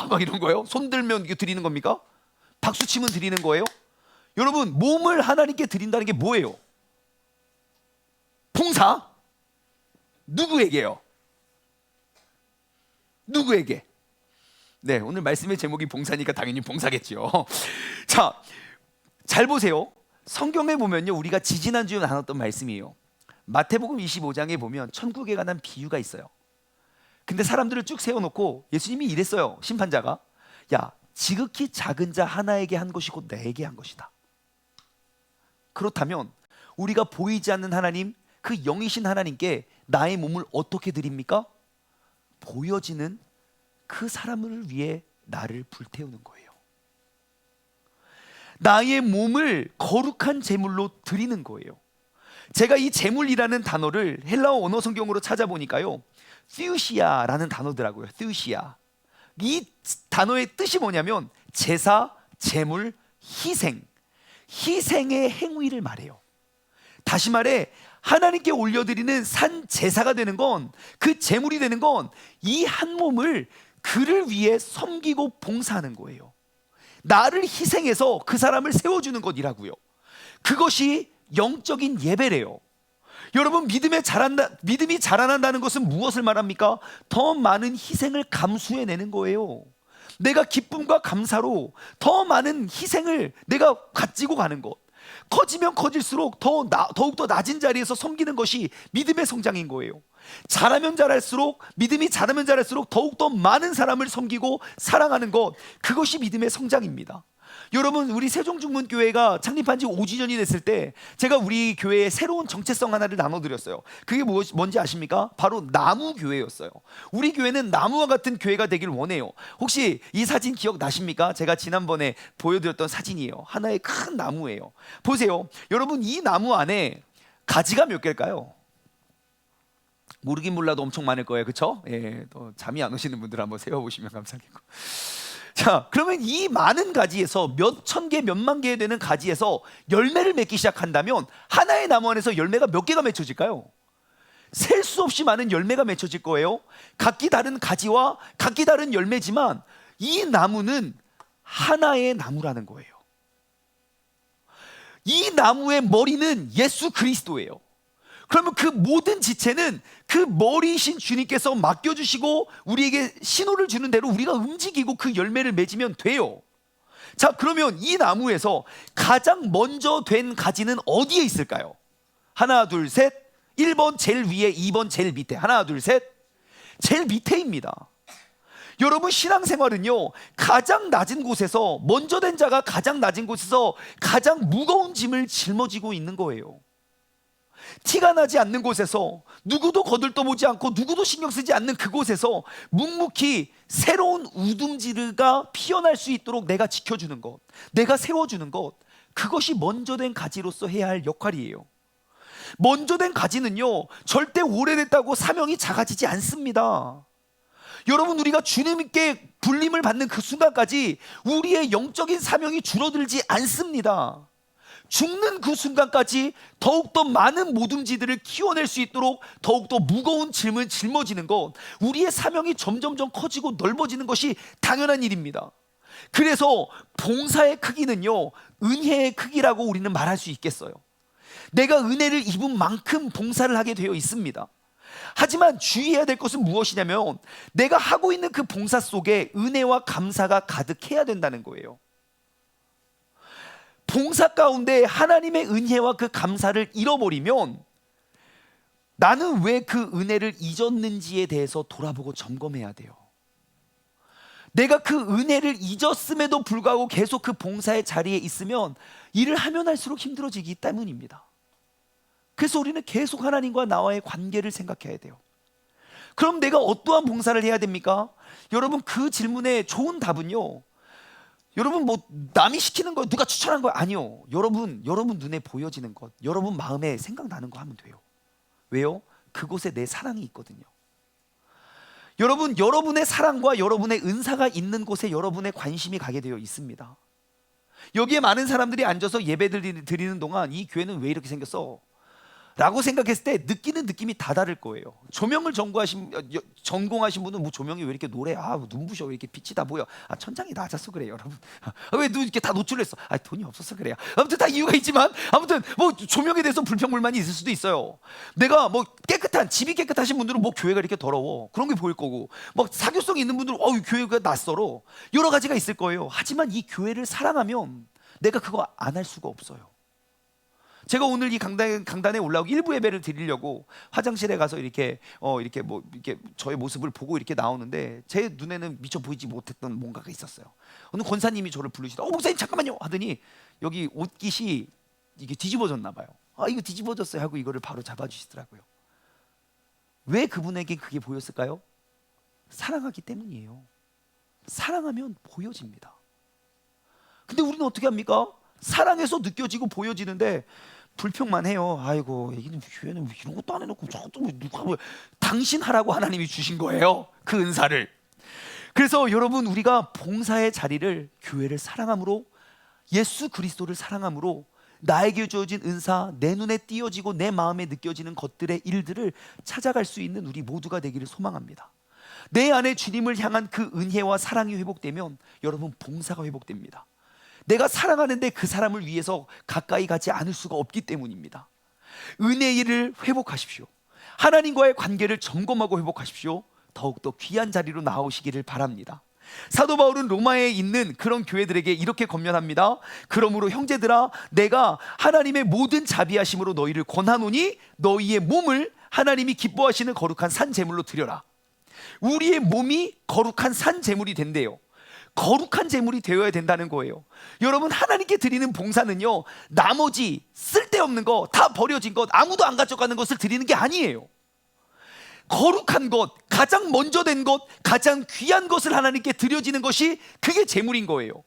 막 이런 거예요? 손 들면 이게 드리는 겁니까? 박수 치면 드리는 거예요? 여러분, 몸을 하나님께 드린다는 게 뭐예요? 봉사? 누구에게요? 누구에게? 네, 오늘 말씀의 제목이 봉사니까 당연히 봉사겠죠. 자, 잘 보세요. 성경에 보면요, 우리가 지지난주에 나눴던 말씀이에요. 마태복음 25장에 보면 천국에 관한 비유가 있어요. 근데 사람들을 쭉 세워놓고 예수님이 이랬어요. 심판자가, 야, 지극히 작은 자 하나에게 한 것이 곧 내게 한 것이다. 그렇다면 우리가 보이지 않는 하나님, 그 영이신 하나님께 나의 몸을 어떻게 드립니까? 보여지는 그 사람을 위해 나를 불태우는 거예요. 나의 몸을 거룩한 제물로 드리는 거예요. 제가 이 제물이라는 단어를 헬라어 언어 성경으로 찾아보니까요, theousia라는 단어더라고요. theousia. 이 단어의 뜻이 뭐냐면 제사, 제물, 희생, 희생의 행위를 말해요. 다시 말해 하나님께 올려드리는 산 제사가 되는 건, 그 제물이 되는 건 이 한 몸을 그를 위해 섬기고 봉사하는 거예요. 나를 희생해서 그 사람을 세워주는 것이라고요. 그것이 영적인 예배래요. 여러분, 믿음이 자라난다는 것은 무엇을 말합니까? 더 많은 희생을 감수해내는 거예요. 내가 기쁨과 감사로 더 많은 희생을 내가 가지고 가는 것. 커지면 커질수록 더욱더 낮은 자리에서 섬기는 것이 믿음의 성장인 거예요. 믿음이 자라면 자랄수록 더욱더 많은 사람을 섬기고 사랑하는 것, 그것이 믿음의 성장입니다. 여러분, 우리 세종중문교회가 창립한 지 5주년이 됐을 때 제가 우리 교회에 새로운 정체성 하나를 나눠드렸어요. 그게 뭔지 아십니까? 바로 나무교회였어요. 우리 교회는 나무와 같은 교회가 되길 원해요. 혹시 이 사진 기억나십니까? 제가 지난번에 보여드렸던 사진이에요. 하나의 큰 나무예요. 보세요. 여러분, 이 나무 안에 가지가 몇 개일까요? 모르긴 몰라도 엄청 많을 거예요. 그렇죠? 예, 또 잠이 안 오시는 분들 한번 세워보시면 감사하겠고. 자, 그러면 이 많은 가지에서 몇 천 개, 몇만 개 되는 가지에서 열매를 맺기 시작한다면 하나의 나무 안에서 열매가 몇 개가 맺혀질까요? 셀 수 없이 많은 열매가 맺혀질 거예요. 각기 다른 가지와 각기 다른 열매지만 이 나무는 하나의 나무라는 거예요. 이 나무의 머리는 예수 그리스도예요. 그러면 그 모든 지체는 그 머리이신 주님께서 맡겨주시고 우리에게 신호를 주는 대로 우리가 움직이고 그 열매를 맺으면 돼요. 자, 그러면 이 나무에서 가장 먼저 된 가지는 어디에 있을까요? 하나, 둘, 셋. 1번 제일 위에, 2번 제일 밑에. 하나, 둘, 셋. 제일 밑에입니다. 여러분, 신앙생활은요, 가장 낮은 곳에서, 먼저 된 자가 가장 낮은 곳에서 가장 무거운 짐을 짊어지고 있는 거예요. 티가 나지 않는 곳에서, 누구도 거들떠보지 않고 누구도 신경 쓰지 않는 그곳에서 묵묵히 새로운 우둠지르가 피어날 수 있도록 내가 지켜주는 것, 내가 세워주는 것, 그것이 먼저 된 가지로서 해야 할 역할이에요. 먼저 된 가지는요, 절대 오래됐다고 사명이 작아지지 않습니다. 여러분, 우리가 주님께 불림을 받는 그 순간까지 우리의 영적인 사명이 줄어들지 않습니다. 죽는 그 순간까지 더욱더 많은 모둠지들을 키워낼 수 있도록 더욱더 무거운 짐을 짊어지는 것, 우리의 사명이 점점점 커지고 넓어지는 것이 당연한 일입니다. 그래서 봉사의 크기는요, 은혜의 크기라고 우리는 말할 수 있겠어요. 내가 은혜를 입은 만큼 봉사를 하게 되어 있습니다. 하지만 주의해야 될 것은 무엇이냐면, 내가 하고 있는 그 봉사 속에 은혜와 감사가 가득해야 된다는 거예요. 봉사 가운데 하나님의 은혜와 그 감사를 잃어버리면 나는 왜 그 은혜를 잊었는지에 대해서 돌아보고 점검해야 돼요. 내가 그 은혜를 잊었음에도 불구하고 계속 그 봉사의 자리에 있으면 일을 하면 할수록 힘들어지기 때문입니다. 그래서 우리는 계속 하나님과 나와의 관계를 생각해야 돼요. 그럼 내가 어떠한 봉사를 해야 됩니까? 여러분, 그 질문의 좋은 답은요, 여러분, 뭐 남이 시키는 거, 누가 추천한 거 아니요. 여러분 눈에 보여지는 것, 여러분 마음에 생각나는 거 하면 돼요. 왜요? 그곳에 내 사랑이 있거든요. 여러분, 여러분의 사랑과 여러분의 은사가 있는 곳에 여러분의 관심이 가게 되어 있습니다. 여기에 많은 사람들이 앉아서 예배 드리는 동안 이 교회는 왜 이렇게 생겼어? 라고 생각했을 때 느끼는 느낌이 다 다를 거예요. 조명을 전공하신 분은 뭐 조명이 왜 이렇게 노래, 눈부셔, 왜 이렇게 빛이 다 보여, 천장이 낮아서 그래요, 여러분. 왜 이렇게 다 노출했어? 돈이 없어서 그래요. 아무튼 다 이유가 있지만, 아무튼 뭐 조명에 대해서 불평불만이 있을 수도 있어요. 내가 뭐 집이 깨끗하신 분들은 뭐 교회가 이렇게 더러워, 그런 게 보일 거고, 뭐 사교성이 있는 분들은 교회가 낯설어, 여러 가지가 있을 거예요. 하지만 이 교회를 사랑하면 내가 그거 안 할 수가 없어요. 제가 오늘 이 강단에 올라오고 일부 예배를 드리려고 화장실에 가서 이렇게 저의 모습을 보고 이렇게 나오는데, 제 눈에는 미처 보이지 못했던 뭔가가 있었어요. 어느 권사님이 저를 부르시다. 목사님 잠깐만요 하더니 여기 옷깃이 이게 뒤집어졌나 봐요. 이거 뒤집어졌어요 하고 이거를 바로 잡아주시더라고요. 왜 그분에게 그게 보였을까요? 사랑하기 때문이에요. 사랑하면 보여집니다. 근데 우리는 어떻게 합니까? 사랑해서 느껴지고 보여지는데 불평만 해요. 아이고, 이 교회는 이런 것도 안 해놓고 저것도 누가 당신 하라고 하나님이 주신 거예요, 그 은사를. 그래서 여러분, 우리가 봉사의 자리를, 교회를 사랑함으로, 예수 그리스도를 사랑함으로 나에게 주어진 은사, 내 눈에 띄어지고 내 마음에 느껴지는 것들의 일들을 찾아갈 수 있는 우리 모두가 되기를 소망합니다. 내 안에 주님을 향한 그 은혜와 사랑이 회복되면 여러분, 봉사가 회복됩니다. 내가 사랑하는데 그 사람을 위해서 가까이 가지 않을 수가 없기 때문입니다. 은혜의 일을 회복하십시오. 하나님과의 관계를 점검하고 회복하십시오. 더욱더 귀한 자리로 나오시기를 바랍니다. 사도 바울은 로마에 있는 그런 교회들에게 이렇게 권면합니다. 그러므로 형제들아, 내가 하나님의 모든 자비하심으로 너희를 권하노니 너희의 몸을 하나님이 기뻐하시는 거룩한 산 제물로 드려라. 우리의 몸이 거룩한 산 제물이 된대요. 거룩한 제물이 되어야 된다는 거예요. 여러분, 하나님께 드리는 봉사는요, 나머지 쓸데없는 거, 다 버려진 것, 아무도 안 가져가는 것을 드리는 게 아니에요. 거룩한 것, 가장 먼저 된 것, 가장 귀한 것을 하나님께 드려지는 것이 그게 제물인 거예요.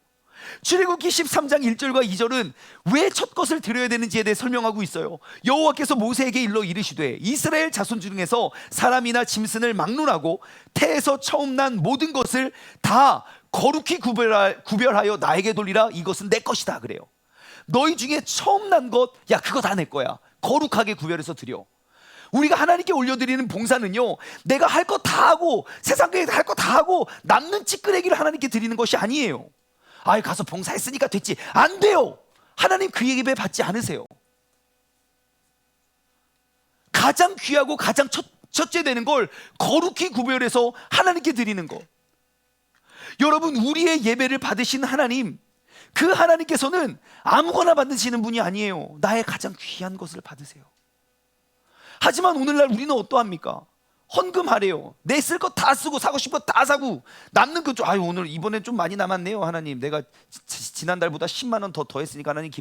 출애굽기 13장 1절과 2절은 왜 첫 것을 드려야 되는지에 대해 설명하고 있어요. 여호와께서 모세에게 일러 이르시되 이스라엘 자손 중에서 사람이나 짐승을 막론하고 태에서 처음 난 모든 것을 다 거룩히 구별하여 나에게 돌리라. 이것은 내 것이다 그래요. 너희 중에 처음 난 것, 야 그거 다 내 거야. 거룩하게 구별해서 드려. 우리가 하나님께 올려드리는 봉사는요, 내가 할 거 다 하고 세상에 할 거 다 하고 남는 찌끄레기를 하나님께 드리는 것이 아니에요. 아이 가서 봉사했으니까 됐지. 안 돼요. 하나님 그 예배 받지 않으세요. 가장 귀하고 가장 첫째 되는 걸 거룩히 구별해서 하나님께 드리는 것. 여러분, 우리의 예배를 받으신 하나님, 그 하나님께서는 아무거나 받으시는 분이 아니에요. 나의 가장 귀한 것을 받으세요. 하지만 오늘날 우리는 어떠합니까? 헌금하래요. 내 쓸 것 다 쓰고 사고 싶은 거 다 사고 남는 거 좀, 아유 오늘 이번엔 좀 많이 남았네요. 하나님 내가 지난달보다 10만 원 더 했으니까 하나님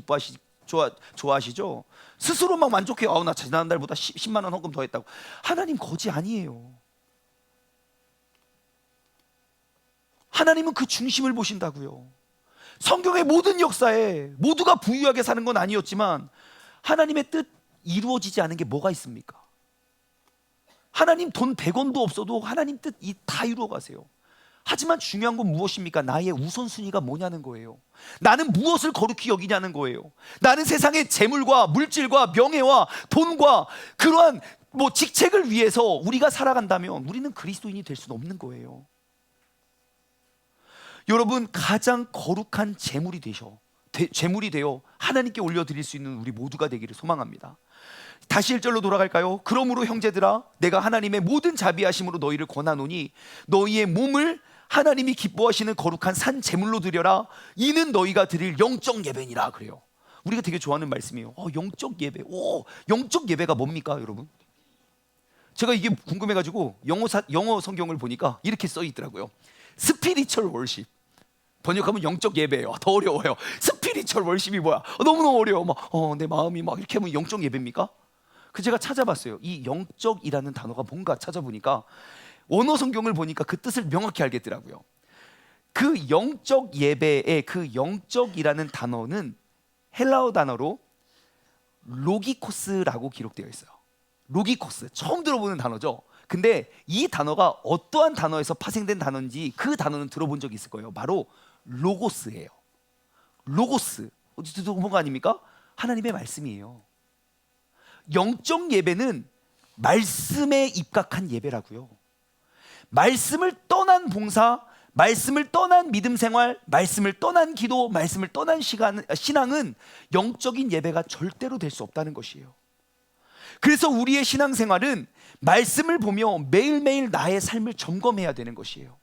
좋아하시죠? 스스로 막 만족해요. 나 지난달보다 10만 원 헌금 더 했다고. 하나님 거지 아니에요. 하나님은 그 중심을 보신다고요. 성경의 모든 역사에 모두가 부유하게 사는 건 아니었지만 하나님의 뜻 이루어지지 않은 게 뭐가 있습니까? 하나님 돈 100원도 없어도 하나님 뜻 다 이루어 가세요. 하지만 중요한 건 무엇입니까? 나의 우선순위가 뭐냐는 거예요. 나는 무엇을 거룩히 여기냐는 거예요. 나는 세상의 재물과 물질과 명예와 돈과 그러한 직책을 위해서 우리가 살아간다면 우리는 그리스도인이 될 수는 없는 거예요. 여러분, 가장 거룩한 재물이 되어 하나님께 올려드릴 수 있는 우리 모두가 되기를 소망합니다. 다시 1절로 돌아갈까요? 그러므로 형제들아, 내가 하나님의 모든 자비하심으로 너희를 권하노니 너희의 몸을 하나님이 기뻐하시는 거룩한 산 제물로 드려라. 이는 너희가 드릴 영적 예배니라 그래요. 우리가 되게 좋아하는 말씀이에요. 영적 예배. 영적 예배가 뭡니까 여러분? 제가 이게 궁금해가지고 영어 성경을 보니까 이렇게 써 있더라고요. 스피리추얼 월십. 번역하면 영적 예배예요. 더 어려워요. 스피리추얼 월십이 뭐야? 너무너무 어려워. 내 마음이 이렇게 하면 영적 예배입니까? 그 제가 찾아봤어요. 이 영적이라는 단어가 뭔가 찾아보니까 원어 성경을 보니까 그 뜻을 명확히 알겠더라고요. 그 영적 예배의 그 영적이라는 단어는 헬라어 단어로 로기코스라고 기록되어 있어요. 로기코스, 처음 들어보는 단어죠. 근데 이 단어가 어떠한 단어에서 파생된 단어인지 그 단어는 들어본 적이 있을 거예요. 바로 로고스예요. 로고스, 들어본 거 아닙니까? 하나님의 말씀이에요. 영적 예배는 말씀에 입각한 예배라고요. 말씀을 떠난 봉사, 말씀을 떠난 믿음 생활, 말씀을 떠난 기도, 말씀을 떠난 신앙은 영적인 예배가 절대로 될 수 없다는 것이에요. 그래서 우리의 신앙생활은 말씀을 보며 매일매일 나의 삶을 점검해야 되는 것이에요.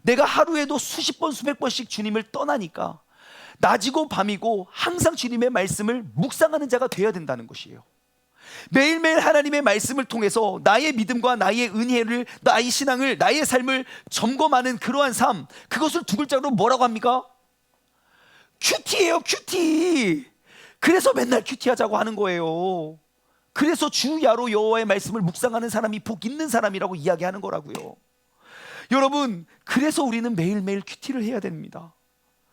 내가 하루에도 수십 번 수백 번씩 주님을 떠나니까 낮이고 밤이고 항상 주님의 말씀을 묵상하는 자가 되어야 된다는 것이에요. 매일매일 하나님의 말씀을 통해서 나의 믿음과 나의 은혜를, 나의 신앙을, 나의 삶을 점검하는 그러한 삶, 그것을 두 글자로 뭐라고 합니까? 큐티예요. 큐티. 그래서 맨날 큐티하자고 하는 거예요. 그래서 주야로 여호와의 말씀을 묵상하는 사람이 복 있는 사람이라고 이야기하는 거라고요. 여러분, 그래서 우리는 매일매일 큐티를 해야 됩니다.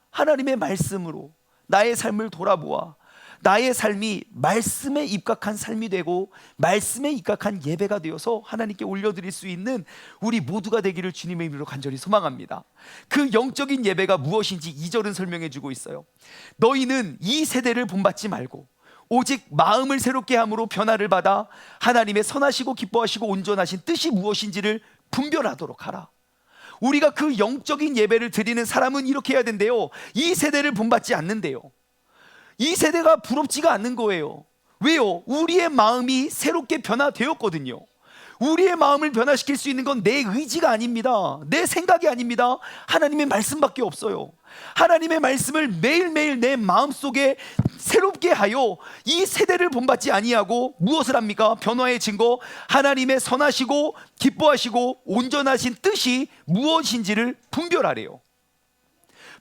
하나님의 말씀으로 나의 삶을 돌아보아 나의 삶이 말씀에 입각한 삶이 되고 말씀에 입각한 예배가 되어서 하나님께 올려드릴 수 있는 우리 모두가 되기를 주님의 이름으로 간절히 소망합니다. 그 영적인 예배가 무엇인지 2절은 설명해 주고 있어요. 너희는 이 세대를 본받지 말고 오직 마음을 새롭게 함으로 변화를 받아 하나님의 선하시고 기뻐하시고 온전하신 뜻이 무엇인지를 분별하도록 하라. 우리가 그 영적인 예배를 드리는 사람은 이렇게 해야 된대요. 이 세대를 본받지 않는데요. 이 세대가 부럽지가 않는 거예요. 왜요? 우리의 마음이 새롭게 변화되었거든요. 우리의 마음을 변화시킬 수 있는 건 내 의지가 아닙니다. 내 생각이 아닙니다. 하나님의 말씀밖에 없어요. 하나님의 말씀을 매일매일 내 마음속에 새롭게 하여 이 세대를 본받지 아니하고 무엇을 합니까? 변화의 증거, 하나님의 선하시고 기뻐하시고 온전하신 뜻이 무엇인지를 분별하래요.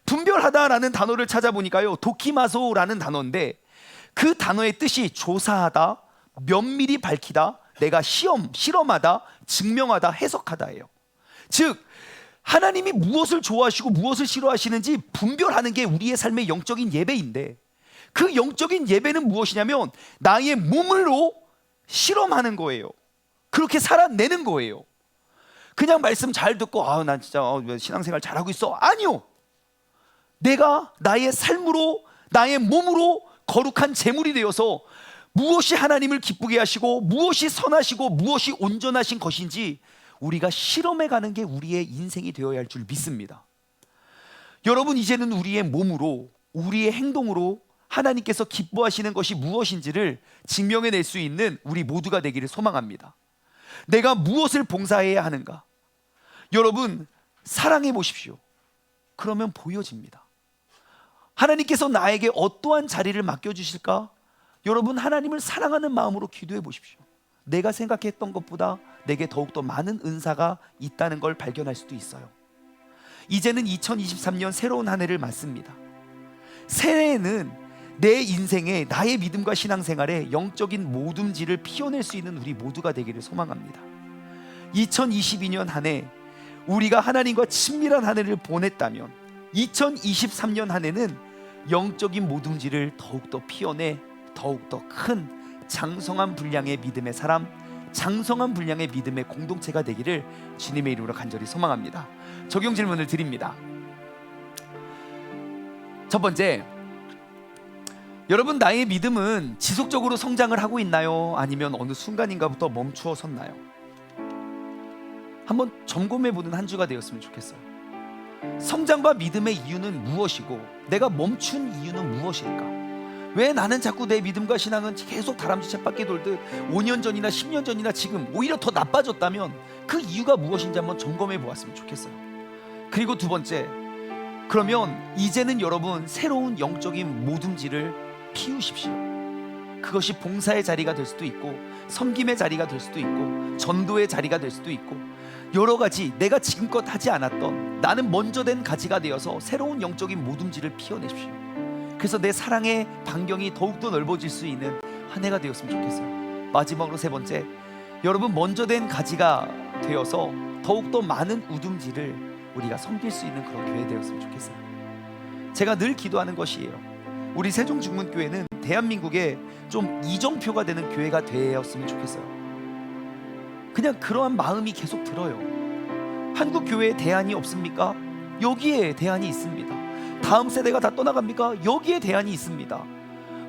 분별하다라는 단어를 찾아보니까요, 도키마소라는 단어인데 그 단어의 뜻이 조사하다, 면밀히 밝히다, 내가 실험하다, 증명하다, 해석하다예요. 즉 하나님이 무엇을 좋아하시고 무엇을 싫어하시는지 분별하는 게 우리의 삶의 영적인 예배인데, 그 영적인 예배는 무엇이냐면 나의 몸으로 실험하는 거예요. 그렇게 살아내는 거예요. 그냥 말씀 잘 듣고 난 진짜 신앙생활 잘하고 있어. 아니요. 내가 나의 삶으로, 나의 몸으로 거룩한 제물이 되어서 무엇이 하나님을 기쁘게 하시고 무엇이 선하시고 무엇이 온전하신 것인지 우리가 실험해 가는 게 우리의 인생이 되어야 할 줄 믿습니다. 여러분, 이제는 우리의 몸으로, 우리의 행동으로 하나님께서 기뻐하시는 것이 무엇인지를 증명해낼 수 있는 우리 모두가 되기를 소망합니다. 내가 무엇을 봉사해야 하는가? 여러분, 사랑해 보십시오. 그러면 보여집니다. 하나님께서 나에게 어떠한 자리를 맡겨주실까? 여러분, 하나님을 사랑하는 마음으로 기도해 보십시오. 내가 생각했던 것보다 내게 더욱더 많은 은사가 있다는 걸 발견할 수도 있어요. 이제는 2023년 새로운 한 해를 맞습니다. 새해에는 내 인생에, 나의 믿음과 신앙생활에 영적인 모둠지를 피워낼 수 있는 우리 모두가 되기를 소망합니다. 2022년 한 해 우리가 하나님과 친밀한 한 해를 보냈다면 2023년 한 해는 영적인 모둠지를 더욱더 피워내 더욱더 큰 장성한 분량의 믿음의 사람, 장성한 분량의 믿음의 공동체가 되기를 주님의 이름으로 간절히 소망합니다. 적용 질문을 드립니다. 첫 번째, 여러분, 나의 믿음은 지속적으로 성장을 하고 있나요? 아니면 어느 순간인가부터 멈추어 섰나요? 한번 점검해보는 한 주가 되었으면 좋겠어요. 성장과 믿음의 이유는 무엇이고 내가 멈춘 이유는 무엇일까? 왜 나는 자꾸 내 믿음과 신앙은 계속 다람쥐 쳇바퀴 돌듯 5년 전이나 10년 전이나 지금 오히려 더 나빠졌다면 그 이유가 무엇인지 한번 점검해 보았으면 좋겠어요. 그리고 두 번째, 그러면 이제는 여러분 새로운 영적인 모둠지를 피우십시오. 그것이 봉사의 자리가 될 수도 있고 섬김의 자리가 될 수도 있고 전도의 자리가 될 수도 있고 여러 가지 내가 지금껏 하지 않았던, 나는 먼저 된 가지가 되어서 새로운 영적인 모둠지를 피워내십시오. 그래서 내 사랑의 반경이 더욱더 넓어질 수 있는 한 해가 되었으면 좋겠어요. 마지막으로 세 번째, 여러분 먼저 된 가지가 되어서 더욱더 많은 우둠지를 우리가 섬길 수 있는 그런 교회 되었으면 좋겠어요. 제가 늘 기도하는 것이에요. 우리 세종중문교회는 대한민국에 좀 이정표가 되는 교회가 되었으면 좋겠어요. 그냥 그러한 마음이 계속 들어요. 한국 교회에 대안이 없습니까? 여기에 대안이 있습니다. 다음 세대가 다 떠나갑니까? 여기에 대안이 있습니다.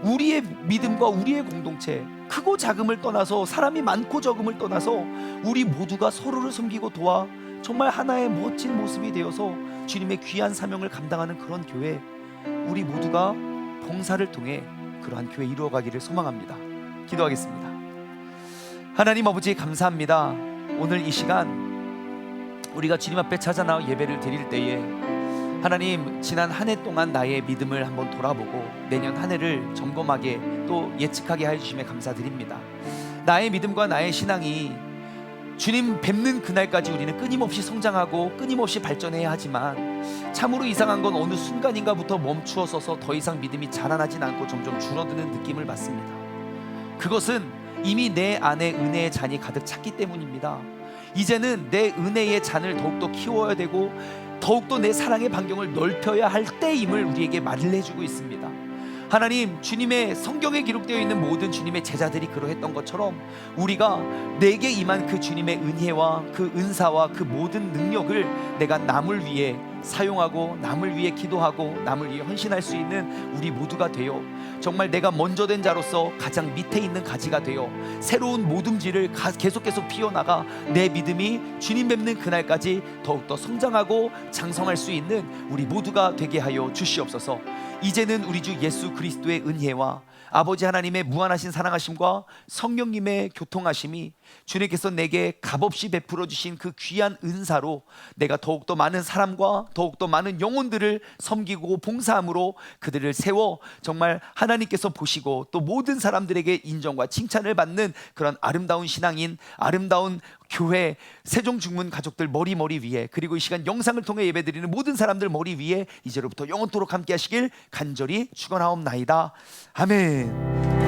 우리의 믿음과 우리의 공동체, 크고 작음을 떠나서, 사람이 많고 적음을 떠나서 우리 모두가 서로를 섬기고 도와 정말 하나의 멋진 모습이 되어서 주님의 귀한 사명을 감당하는 그런 교회, 우리 모두가 봉사를 통해 그러한 교회 이루어가기를 소망합니다. 기도하겠습니다. 하나님 아버지, 감사합니다. 오늘 이 시간 우리가 주님 앞에 찾아 나와 예배를 드릴 때에 하나님, 지난 한 해 동안 나의 믿음을 한번 돌아보고 내년 한 해를 점검하게 또 예측하게 해주심에 감사드립니다. 나의 믿음과 나의 신앙이 주님 뵙는 그날까지 우리는 끊임없이 성장하고 끊임없이 발전해야 하지만 참으로 이상한 건 어느 순간인가부터 멈추어 서서 더 이상 믿음이 자라나진 않고 점점 줄어드는 느낌을 받습니다. 그것은 이미 내 안에 은혜의 잔이 가득 찼기 때문입니다. 이제는 내 은혜의 잔을 더욱더 키워야 되고 더욱더 내 사랑의 반경을 넓혀야 할 때임을 우리에게 말을 해주고 있습니다. 하나님, 주님의 성경에 기록되어 있는 모든 주님의 제자들이 그러했던 것처럼 우리가 내게 임한 그 주님의 은혜와 그 은사와 그 모든 능력을 내가 남을 위해 사용하고 남을 위해 기도하고 남을 위해 헌신할 수 있는 우리 모두가 되어 정말 내가 먼저 된 자로서 가장 밑에 있는 가지가 되어 새로운 모둠지를 계속 피워나가 내 믿음이 주님 뵙는 그날까지 더욱더 성장하고 장성할 수 있는 우리 모두가 되게 하여 주시옵소서. 이제는 우리 주 예수 그리스도의 은혜와 아버지 하나님의 무한하신 사랑하심과 성령님의 교통하심이 주님께서 내게 값없이 베풀어 주신 그 귀한 은사로 내가 더욱더 많은 사람과 더욱더 많은 영혼들을 섬기고 봉사함으로 그들을 세워 정말 하나님께서 보시고 또 모든 사람들에게 인정과 칭찬을 받는 그런 아름다운 신앙인, 아름다운 교회, 세종중문 가족들 머리 위에, 그리고 이 시간 영상을 통해 예배드리는 모든 사람들 머리 위에 이제로부터 영원토록 함께 하시길 간절히 축원하옵나이다. 아멘.